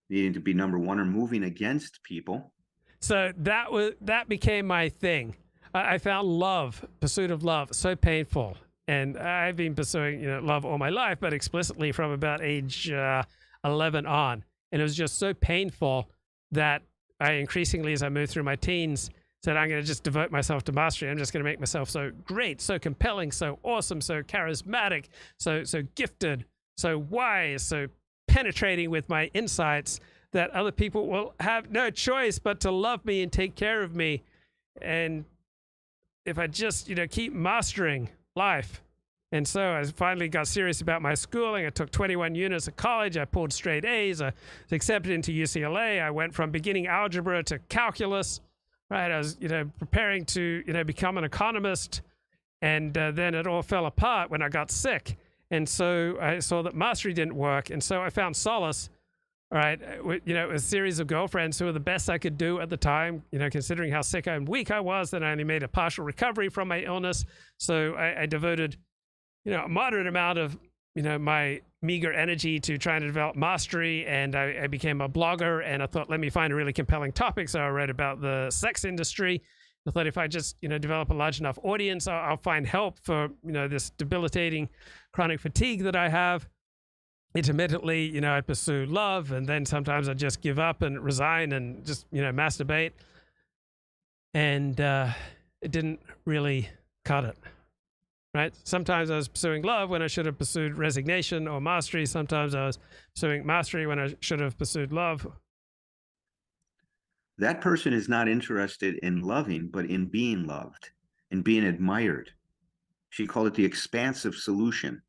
needing to be number one or moving against people. So that became my thing. I found pursuit of love, so painful. And I've been pursuing, love all my life, but explicitly from about age 11 on. And it was just so painful that I increasingly, as I moved through my teens, said, I'm going to just devote myself to mastery. I'm just going to make myself so great, so compelling, so awesome, so charismatic, so gifted, so wise, so penetrating with my insights that other people will have no choice but to love me and take care of me. And if I just, keep mastering life. And so I finally got serious about my schooling. I took 21 units of college. I pulled straight A's. I was accepted into UCLA. I went from beginning algebra to calculus. Right, I was, preparing to, become an economist, and then it all fell apart when I got sick. And so I saw that mastery didn't work, and so I found solace, right, a series of girlfriends who were the best I could do at the time, considering how sick and weak I was. Then I only made a partial recovery from my illness, so I devoted, a moderate amount of, my meager energy to trying to develop mastery, and I became a blogger, and I thought, let me find a really compelling topic. So I wrote about the sex industry. I thought if I just, develop a large enough audience, I'll find help for, this debilitating chronic fatigue that I have. Intermittently, I'd pursue love, and then sometimes I'd just give up and resign and just, masturbate. And it didn't really cut it. Right? Sometimes I was pursuing love when I should have pursued resignation or mastery. Sometimes I was pursuing mastery when I should have pursued love. That person is not interested in loving, but in being loved and being admired. She called it the expansive solution.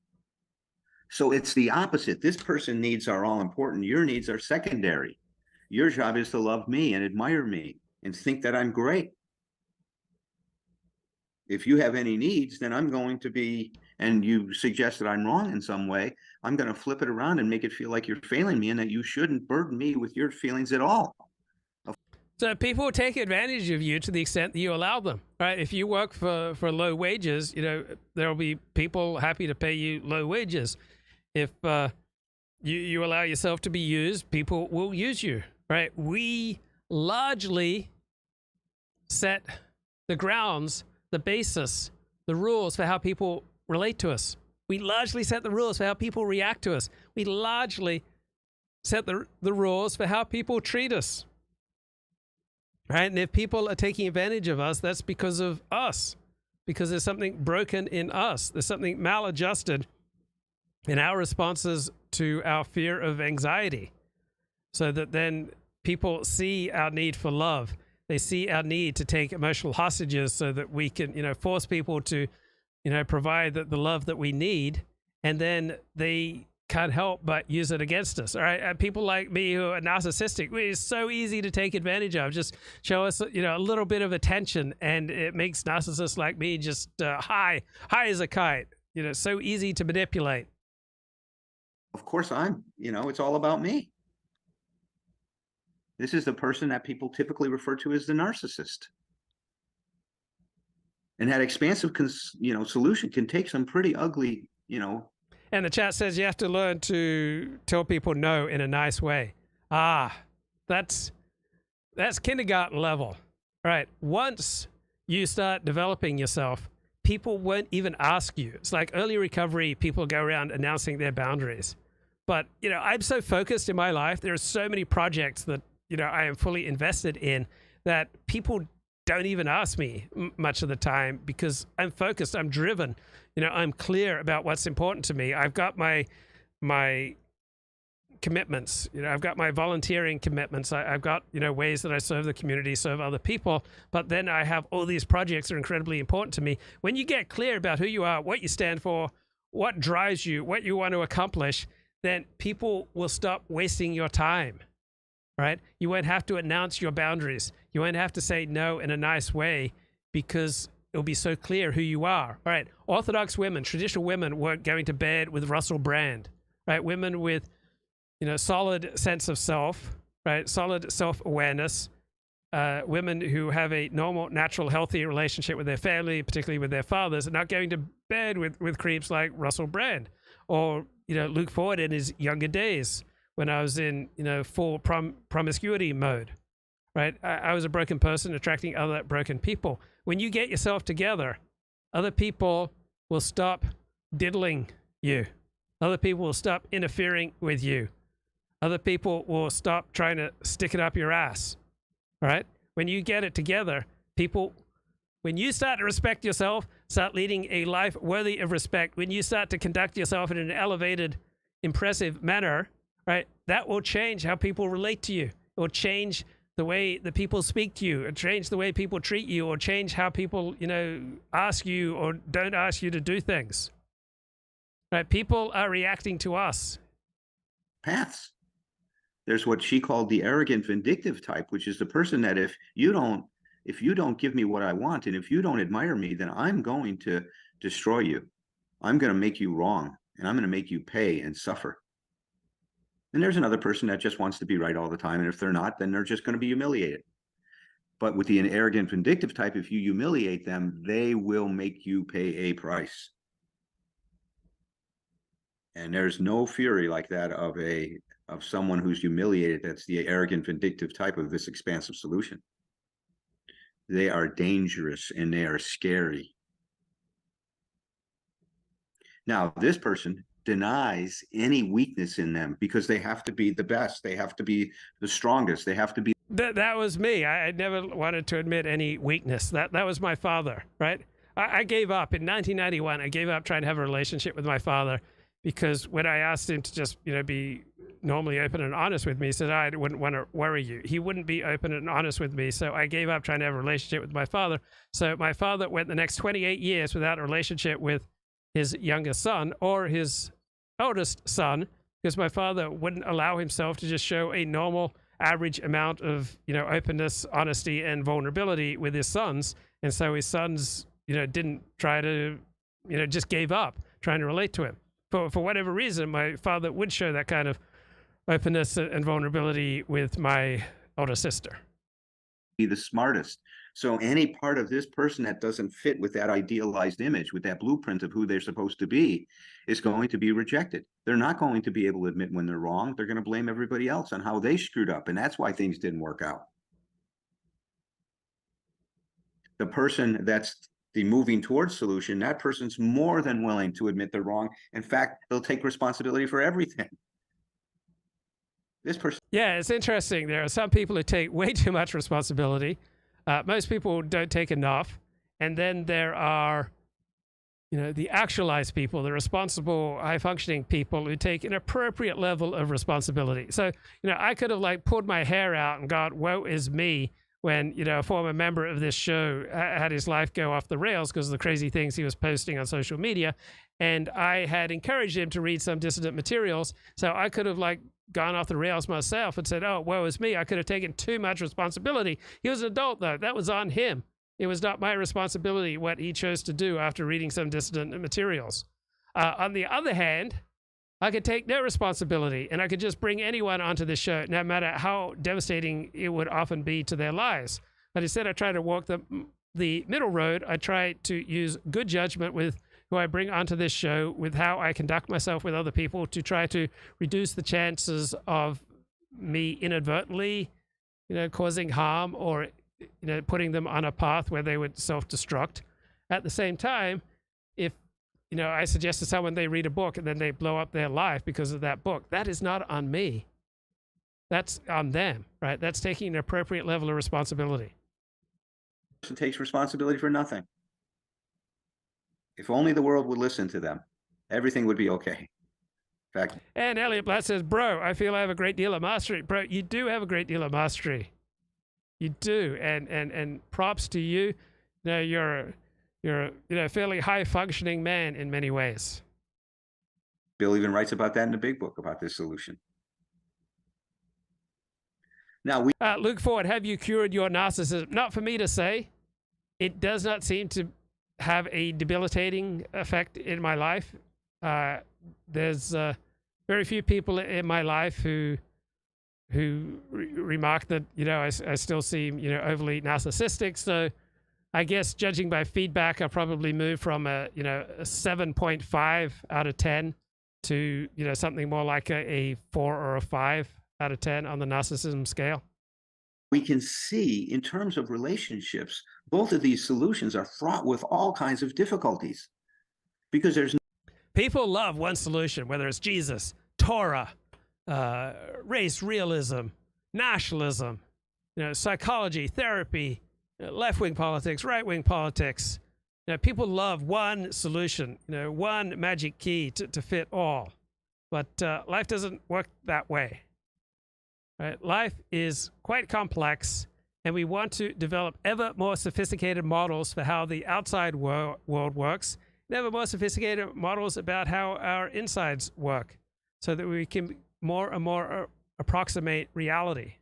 So it's the opposite. This person's needs are all important. Your needs are secondary. Your job is to love me and admire me and think that I'm great. If you have any needs, then I'm going to be, and you suggest that I'm wrong in some way, I'm going to flip it around and make it feel like you're failing me and that you shouldn't burden me with your feelings at all. So people will take advantage of you to the extent that you allow them, right? If you work for low wages, there will be people happy to pay you low wages. If you allow yourself to be used, people will use you, right? We largely set the grounds, the basis, the rules for how people relate to us. We largely set the rules for how people react to us. We largely set the rules for how people treat us. Right? And if people are taking advantage of us, that's because of us, because there's something broken in us. There's something maladjusted in our responses to our fear of anxiety, so that then people see our need for love. They see our need to take emotional hostages so that we can, force people to, provide the love that we need, and then they can't help but use it against us. All right, people like me who are narcissistic, it's so easy to take advantage of. Just show us, a little bit of attention, and it makes narcissists like me just high as a kite. So easy to manipulate. Of course, it's all about me. This is the person that people typically refer to as the narcissist. And that expansive, solution can take some pretty ugly, And the chat says you have to learn to tell people no in a nice way. That's kindergarten level. Right. Once you start developing yourself, people won't even ask you. It's like early recovery, people go around announcing their boundaries. But, I'm so focused in my life. There are so many projects that, I am fully invested in that people don't even ask me much of the time because I'm focused, I'm driven, I'm clear about what's important to me. I've got my commitments, I've got my volunteering commitments. I've got, ways that I serve the community, serve other people. But then I have all these projects that are incredibly important to me. When you get clear about who you are, what you stand for, what drives you, what you want to accomplish, then people will stop wasting your time, right? You won't have to announce your boundaries. You won't have to say no in a nice way because it'll be so clear who you are. All right, Orthodox women, traditional women weren't going to bed with Russell Brand, right? Women with, solid sense of self, right? Solid self-awareness. Women who have a normal, natural, healthy relationship with their family, particularly with their fathers, are not going to bed with creeps like Russell Brand or, Luke Ford in his younger days when I was in, full promiscuity mode, right? I was a broken person attracting other broken people. When you get yourself together, other people will stop diddling you. Other people will stop interfering with you. Other people will stop trying to stick it up your ass, all right? When you get it together, when you start to respect yourself, start leading a life worthy of respect, when you start to conduct yourself in an elevated, impressive manner, right, that will change how people relate to you. It will change the way that people speak to you, or change the way people treat you, or change how people, ask you or don't ask you to do things. Right? People are reacting to us. Paths. There's what she called the arrogant vindictive type, which is the person that if you don't give me what I want, and if you don't admire me, then I'm going to destroy you. I'm going to make you wrong, and I'm going to make you pay and suffer. And there's another person that just wants to be right all the time, and if they're not, then they're just going to be humiliated. But with the arrogant vindictive type, if you humiliate them, they will make you pay a price. And there's no fury like that of someone who's humiliated. That's the arrogant vindictive type of this expansive solution. They are dangerous and they are scary. Now, this person denies any weakness in them because they have to be the best. They have to be the strongest. They have to be. That was me. I never wanted to admit any weakness. That was my father, right? I gave up in 1991. I gave up trying to have a relationship with my father because when I asked him to just, be normally open and honest with me, he said, I wouldn't want to worry you. He wouldn't be open and honest with me. So I gave up trying to have a relationship with my father. So my father went the next 28 years without a relationship with his youngest son or his oldest son, because my father wouldn't allow himself to just show a normal, average amount of, openness, honesty, and vulnerability with his sons. And so his sons, didn't try to, just gave up trying to relate to him. For whatever reason, my father would show that kind of openness and vulnerability with my older sister. Be the smartest. So any part of this person that doesn't fit with that idealized image, with that blueprint of who they're supposed to be, is going to be rejected. They're not going to be able to admit when they're wrong. They're going to blame everybody else on how they screwed up. And that's why things didn't work out. The person that's the moving towards solution, that person's more than willing to admit they're wrong. In fact, they'll take responsibility for everything. This person. Yeah, it's interesting. There are some people who take way too much responsibility. Most people don't take enough. And then there are, the actualized people, the responsible, high-functioning people who take an appropriate level of responsibility. So, I could have pulled my hair out and gone, woe is me, when, a former member of this show had his life go off the rails because of the crazy things he was posting on social media. And I had encouraged him to read some dissident materials. So I could have gone off the rails myself and said, oh, woe is me. I could have taken too much responsibility. He was an adult, though. That was on him. It was not my responsibility what he chose to do after reading some dissident materials. On the other hand, I could take no responsibility, and I could just bring anyone onto the show, no matter how devastating it would often be to their lives. But instead, I try to walk the middle road. I try to use good judgment with who I bring onto this show, with how I conduct myself with other people, to try to reduce the chances of me inadvertently, causing harm or, putting them on a path where they would self-destruct. At the same time, if I suggest to someone they read a book and then they blow up their life because of that book. That is not on me. That's on them, right? That's taking an appropriate level of responsibility. Person takes responsibility for nothing. If only the world would listen to them, everything would be okay. In fact, and Elliot Blatt says, bro, I feel I have a great deal of mastery. Bro, you do have a great deal of mastery. You do. And props to you. You're a fairly high functioning man in many ways. Bill even writes about that in the big book about this solution. Now, Luke Ford, have you cured your narcissism? Not for me to say. It does not seem to have a debilitating effect in my life. There's very few people in my life who remark that I still seem overly narcissistic. So I guess judging by feedback, I'll probably move from a 7.5 out of 10 to something more like a 4 or a 5 out of 10 on the narcissism scale. We can see in terms of relationships, both of these solutions are fraught with all kinds of difficulties because there's people love one solution, whether it's Jesus, Torah, race realism, nationalism, psychology, therapy, left-wing politics, right-wing politics. People love one solution, one magic key to fit all. But life doesn't work that way. Right? Life is quite complex, and we want to develop ever more sophisticated models for how the outside world works, and ever more sophisticated models about how our insides work, so that we can more and more approximate reality.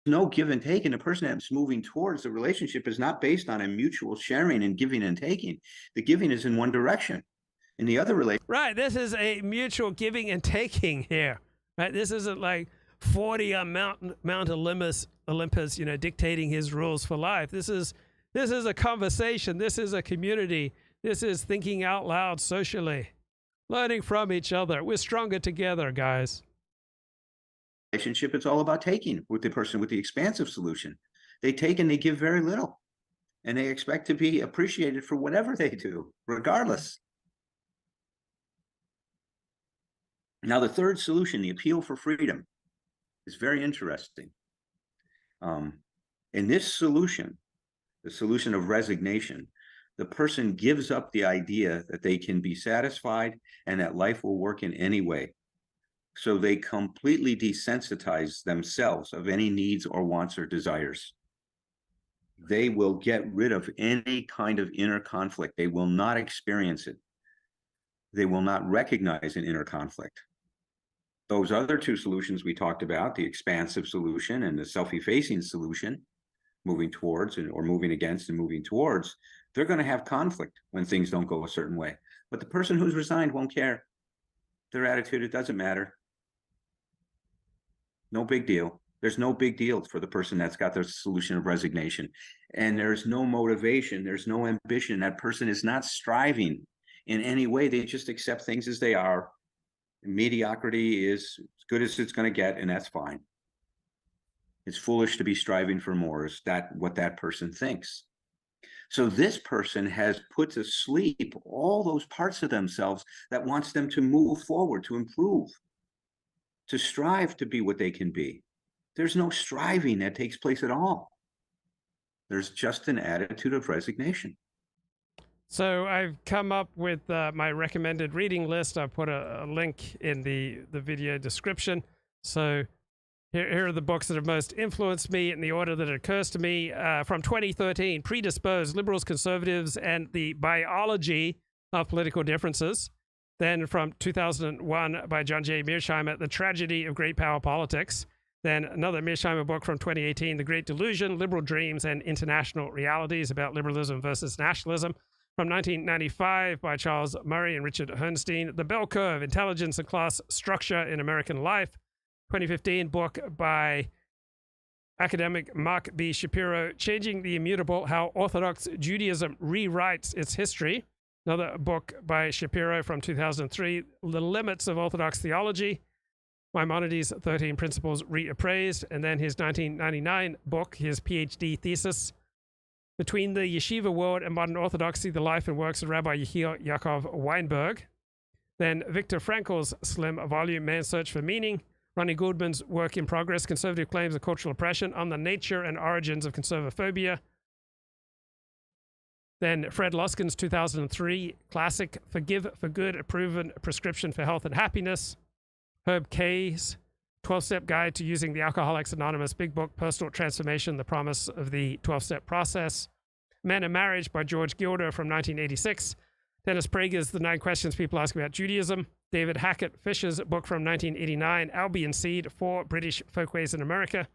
No give and take, and the person that's moving towards the relationship is not based on a mutual sharing and giving and taking. The giving is in one direction. In the other relationship, right, this is a mutual giving and taking here. Right, this isn't like 40 on Mount Olympus, dictating his rules for life. This is a conversation. This is a community. This is thinking out loud socially, learning from each other. We're stronger together, guys. Relationship, it's all about taking with the person with the expansive solution. They take and they give very little, and they expect to be appreciated for whatever they do, regardless. Now, the third solution, the appeal for freedom, is very interesting. In this solution, the solution of resignation, the person gives up the idea that they can be satisfied and that life will work in any way. So they completely desensitize themselves of any needs or wants or desires. They will get rid of any kind of inner conflict. They will not experience it. They will not recognize an inner conflict. Those other two solutions we talked about, the expansive solution and the self-effacing solution, moving towards or moving against and moving towards, they're going to have conflict when things don't go a certain way. But the person who's resigned won't care. Their attitude, it doesn't matter. No big deal. There's no big deal for the person that's got their solution of resignation. And there's no motivation. There's no ambition. That person is not striving in any way. They just accept things as they are. Mediocrity is as good as it's going to get, and that's fine. It's foolish to be striving for more. Is that what that person thinks? So this person has put to sleep all those parts of themselves that wants them to move forward, to improve, to strive to be what they can be. There's no striving that takes place at all. There's just an attitude of resignation. So I've come up with my recommended reading list. I've put a link in the video description. So here are the books that have most influenced me in the order that it occurs to me. From 2013, Predisposed, Liberals, Conservatives, and the Biology of Political Differences. Then from 2001 by John J. Mearsheimer, The Tragedy of Great Power Politics. Then another Mearsheimer book from 2018, The Great Delusion, Liberal Dreams and International Realities, about liberalism versus nationalism. From 1995 by Charles Murray and Richard Herrnstein, The Bell Curve, Intelligence and Class Structure in American Life. 2015 book by academic Mark B. Shapiro, Changing the Immutable, How Orthodox Judaism Rewrites Its History. Another book by Shapiro from 2003, The Limits of Orthodox Theology, Maimonides' 13 Principles Reappraised, and then his 1999 book, his PhD thesis, Between the Yeshiva World and Modern Orthodoxy, the life and works of Rabbi Yehiel Yaakov Weinberg. Then Viktor Frankl's slim volume, Man's Search for Meaning. Ronnie Goodman's Work in Progress, Conservative Claims of Cultural Oppression, on the Nature and Origins of Conservaphobia. Then Fred Luskin's 2003 classic, Forgive for Good, A Proven Prescription for Health and Happiness. Herb Kay's 12-Step Guide to Using the Alcoholics Anonymous Big Book, Personal Transformation, The Promise of the 12-Step Process. Men and Marriage by George Gilder from 1986. Dennis Prager's The 9 Questions People Ask About Judaism. David Hackett Fisher's book from 1989, Albion Seed, 4 British Folkways in America.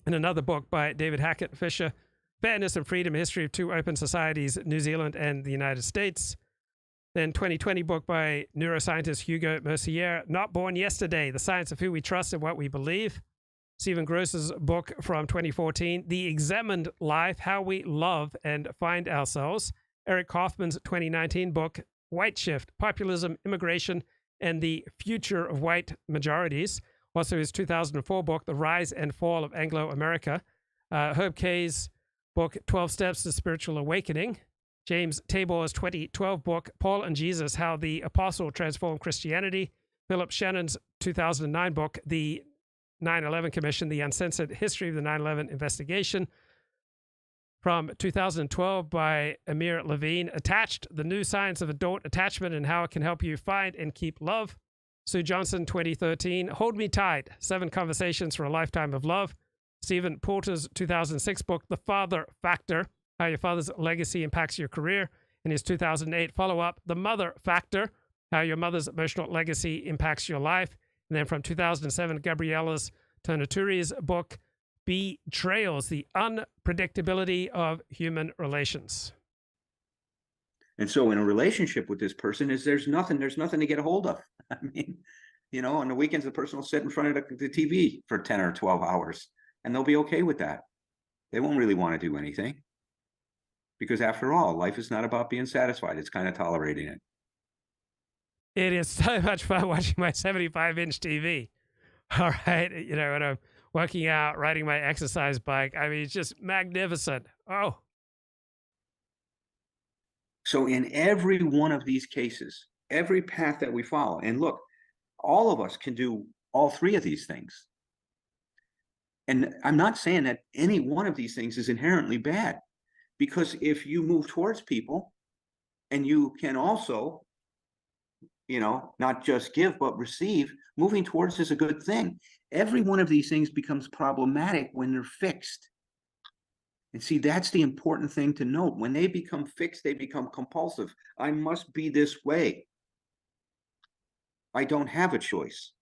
And another book by David Hackett Fisher, Fairness and Freedom, A History of Two Open Societies, New Zealand and the United States. Then 2020 book by neuroscientist Hugo Mercier, Not Born Yesterday, The Science of Who We Trust and What We Believe. Stephen Gross's book from 2014, The Examined Life, How We Love and Find Ourselves. Eric Kaufman's 2019 book, White Shift, Populism, Immigration, and the Future of White Majorities. Also his 2004 book, The Rise and Fall of Anglo-America. Herb Kay's book, 12 Steps to Spiritual Awakening. James Tabor's 2012 book, Paul and Jesus, How the Apostle Transformed Christianity. Philip Shannon's 2009 book, The 9/11 Commission, The Uncensored History of the 9/11 Investigation. From 2012 by Amir Levine, Attached, The New Science of Adult Attachment and How It Can Help You Find and Keep Love. Sue Johnson, 2013, Hold Me Tight, 7 Conversations for a Lifetime of Love. Stephen Porter's 2006 book, The Father Factor, How Your Father's Legacy Impacts Your Career. And his 2008 follow-up, The Mother Factor, How Your Mother's Emotional Legacy Impacts Your Life. And then from 2007, Gabriela's Tornaturi's book, Betrayals, The Unpredictability of Human Relations. And so in a relationship with this person there's nothing to get a hold of. I mean, on the weekends, the person will sit in front of the TV for 10 or 12 hours and they'll be okay with that. They won't really want to do anything because after all, life is not about being satisfied. It's kind of tolerating it. It is so much fun watching my 75-inch TV. All right. When I'm working out, riding my exercise bike. I mean, it's just magnificent. Oh. So in every one of these cases, every path that we follow, and look, all of us can do all 3 of these things. And I'm not saying that any one of these things is inherently bad, because if you move towards people and you can also, not just give, but receive, moving towards is a good thing. Every one of these things becomes problematic when they're fixed. And see, that's the important thing to note. When they become fixed, they become compulsive. I must be this way. I don't have a choice.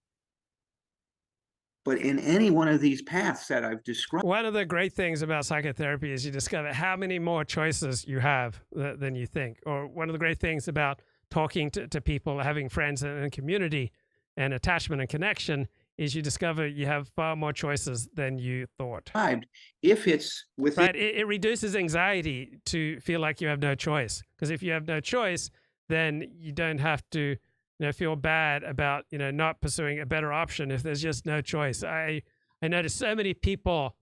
But in any one of these paths that I've described. One of the great things about psychotherapy is you discover how many more choices you have than you think. Or one of the great things about talking to people, having friends and community and attachment and connection is you discover you have far more choices than you thought. If it's within... Right, it reduces anxiety to feel like you have no choice. Because if you have no choice, then you don't have to feel bad about, not pursuing a better option if there's just no choice. I notice so many people,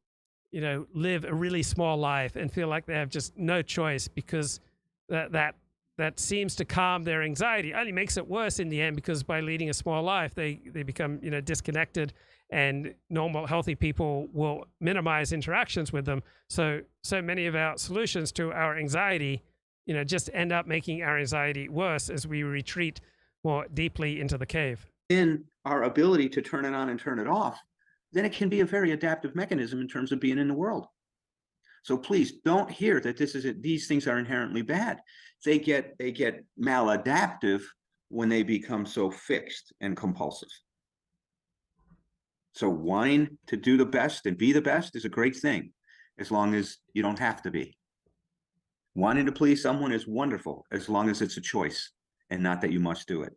live a really small life and feel like they have just no choice because that seems to calm their anxiety. It only makes it worse in the end because by leading a small life, they become, disconnected, and normal, healthy people will minimize interactions with them. So many of our solutions to our anxiety, just end up making our anxiety worse as we retreat more deeply into the cave. In our ability to turn it on and turn it off, then it can be a very adaptive mechanism in terms of being in the world. So please don't hear that these things are inherently bad. They get maladaptive when they become so fixed and compulsive. So wanting to do the best and be the best is a great thing, as long as you don't have to be. Wanting to please someone is wonderful, as long as it's a choice and not that you must do it.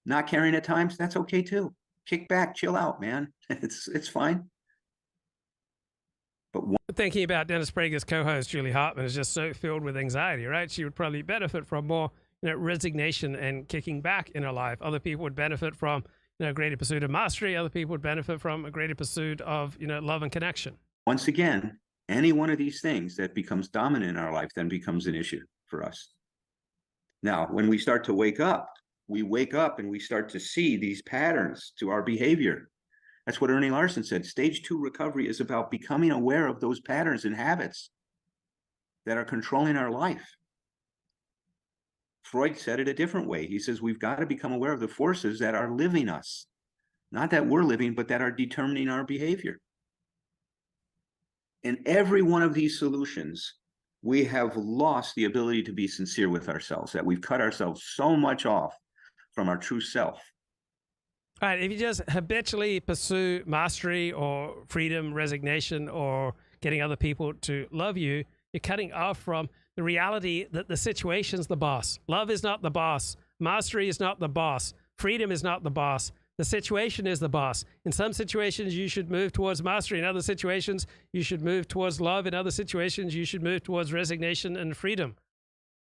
Not caring at times, that's okay too. Kick back, chill out, man. It's fine. But thinking about Dennis Prager's co-host, Julie Hartman, is just so filled with anxiety, right? She would probably benefit from more resignation and kicking back in her life. Other people would benefit from a greater pursuit of mastery. Other people would benefit from a greater pursuit of love and connection. Once again, Any one of these things that becomes dominant in our life then becomes an issue for us. Now, when we start to wake up and we start to see these patterns to our behavior. That's what Ernie Larson said. Stage 2 recovery is about becoming aware of those patterns and habits that are controlling our life. Freud said it a different way. He says we've got to become aware of the forces that are living us, not that we're living, but that are determining our behavior. In every one of these solutions, we have lost the ability to be sincere with ourselves, that we've cut ourselves so much off from our true self. All right, if you just habitually pursue mastery or freedom, resignation, or getting other people to love you, you're cutting off from the reality that the situation's the boss. Love is not the boss. Mastery is not the boss. Freedom is not the boss. The situation is the boss. In some situations, you should move towards mastery. In other situations, you should move towards love. In other situations, you should move towards resignation and freedom.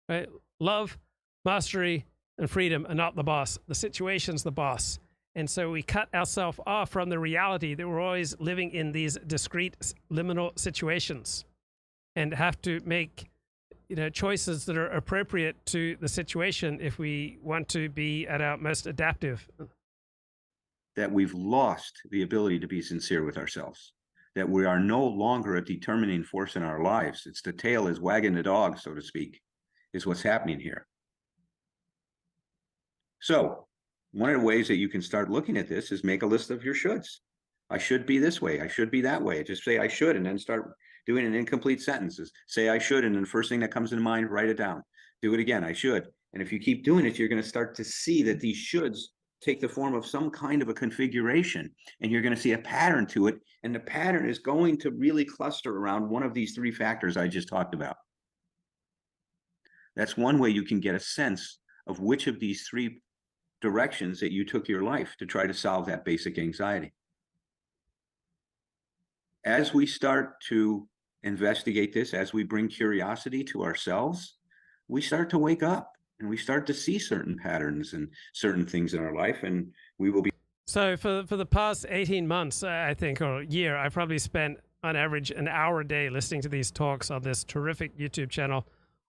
Right? Love, mastery, and freedom are not the boss. The situation's the boss. And so we cut ourselves off from the reality that we're always living in these discrete liminal situations and have to make, choices that are appropriate to the situation if we want to be at our most adaptive. That we've lost the ability to be sincere with ourselves, that we are no longer a determining force in our lives. It's the tail is wagging the dog, so to speak, is what's happening here. So one of the ways that you can start looking at this is make a list of your shoulds. I should be this way. I should be that way. Just say I should, and then start doing an incomplete sentences. Say I should, and then the first thing that comes into mind, write it down. Do it again. I should. And if you keep doing it, you're going to start to see that these shoulds take the form of some kind of a configuration, and you're going to see a pattern to it. And the pattern is going to really cluster around one of these 3 factors I just talked about. That's one way you can get a sense of which of these 3 directions that you took your life to try to solve that basic anxiety. As we start to investigate this, as we bring curiosity to ourselves, we start to wake up and we start to see certain patterns and certain things in our life, and we will be. So for the past 18 months, I think, or year, I've probably spent on average an hour a day listening to these talks on this terrific YouTube channel,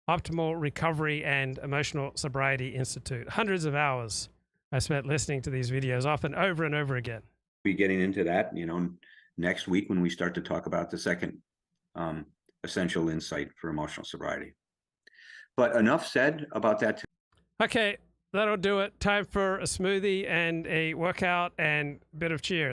Optimal Recovery and Emotional Sobriety Institute. Hundreds of hours I spent listening to these videos, often over and over again. Be getting into that, next week when we start to talk about the second essential insight for emotional sobriety. But enough said about that. Okay, that'll do it. Time for a smoothie and a workout and a bit of cheer.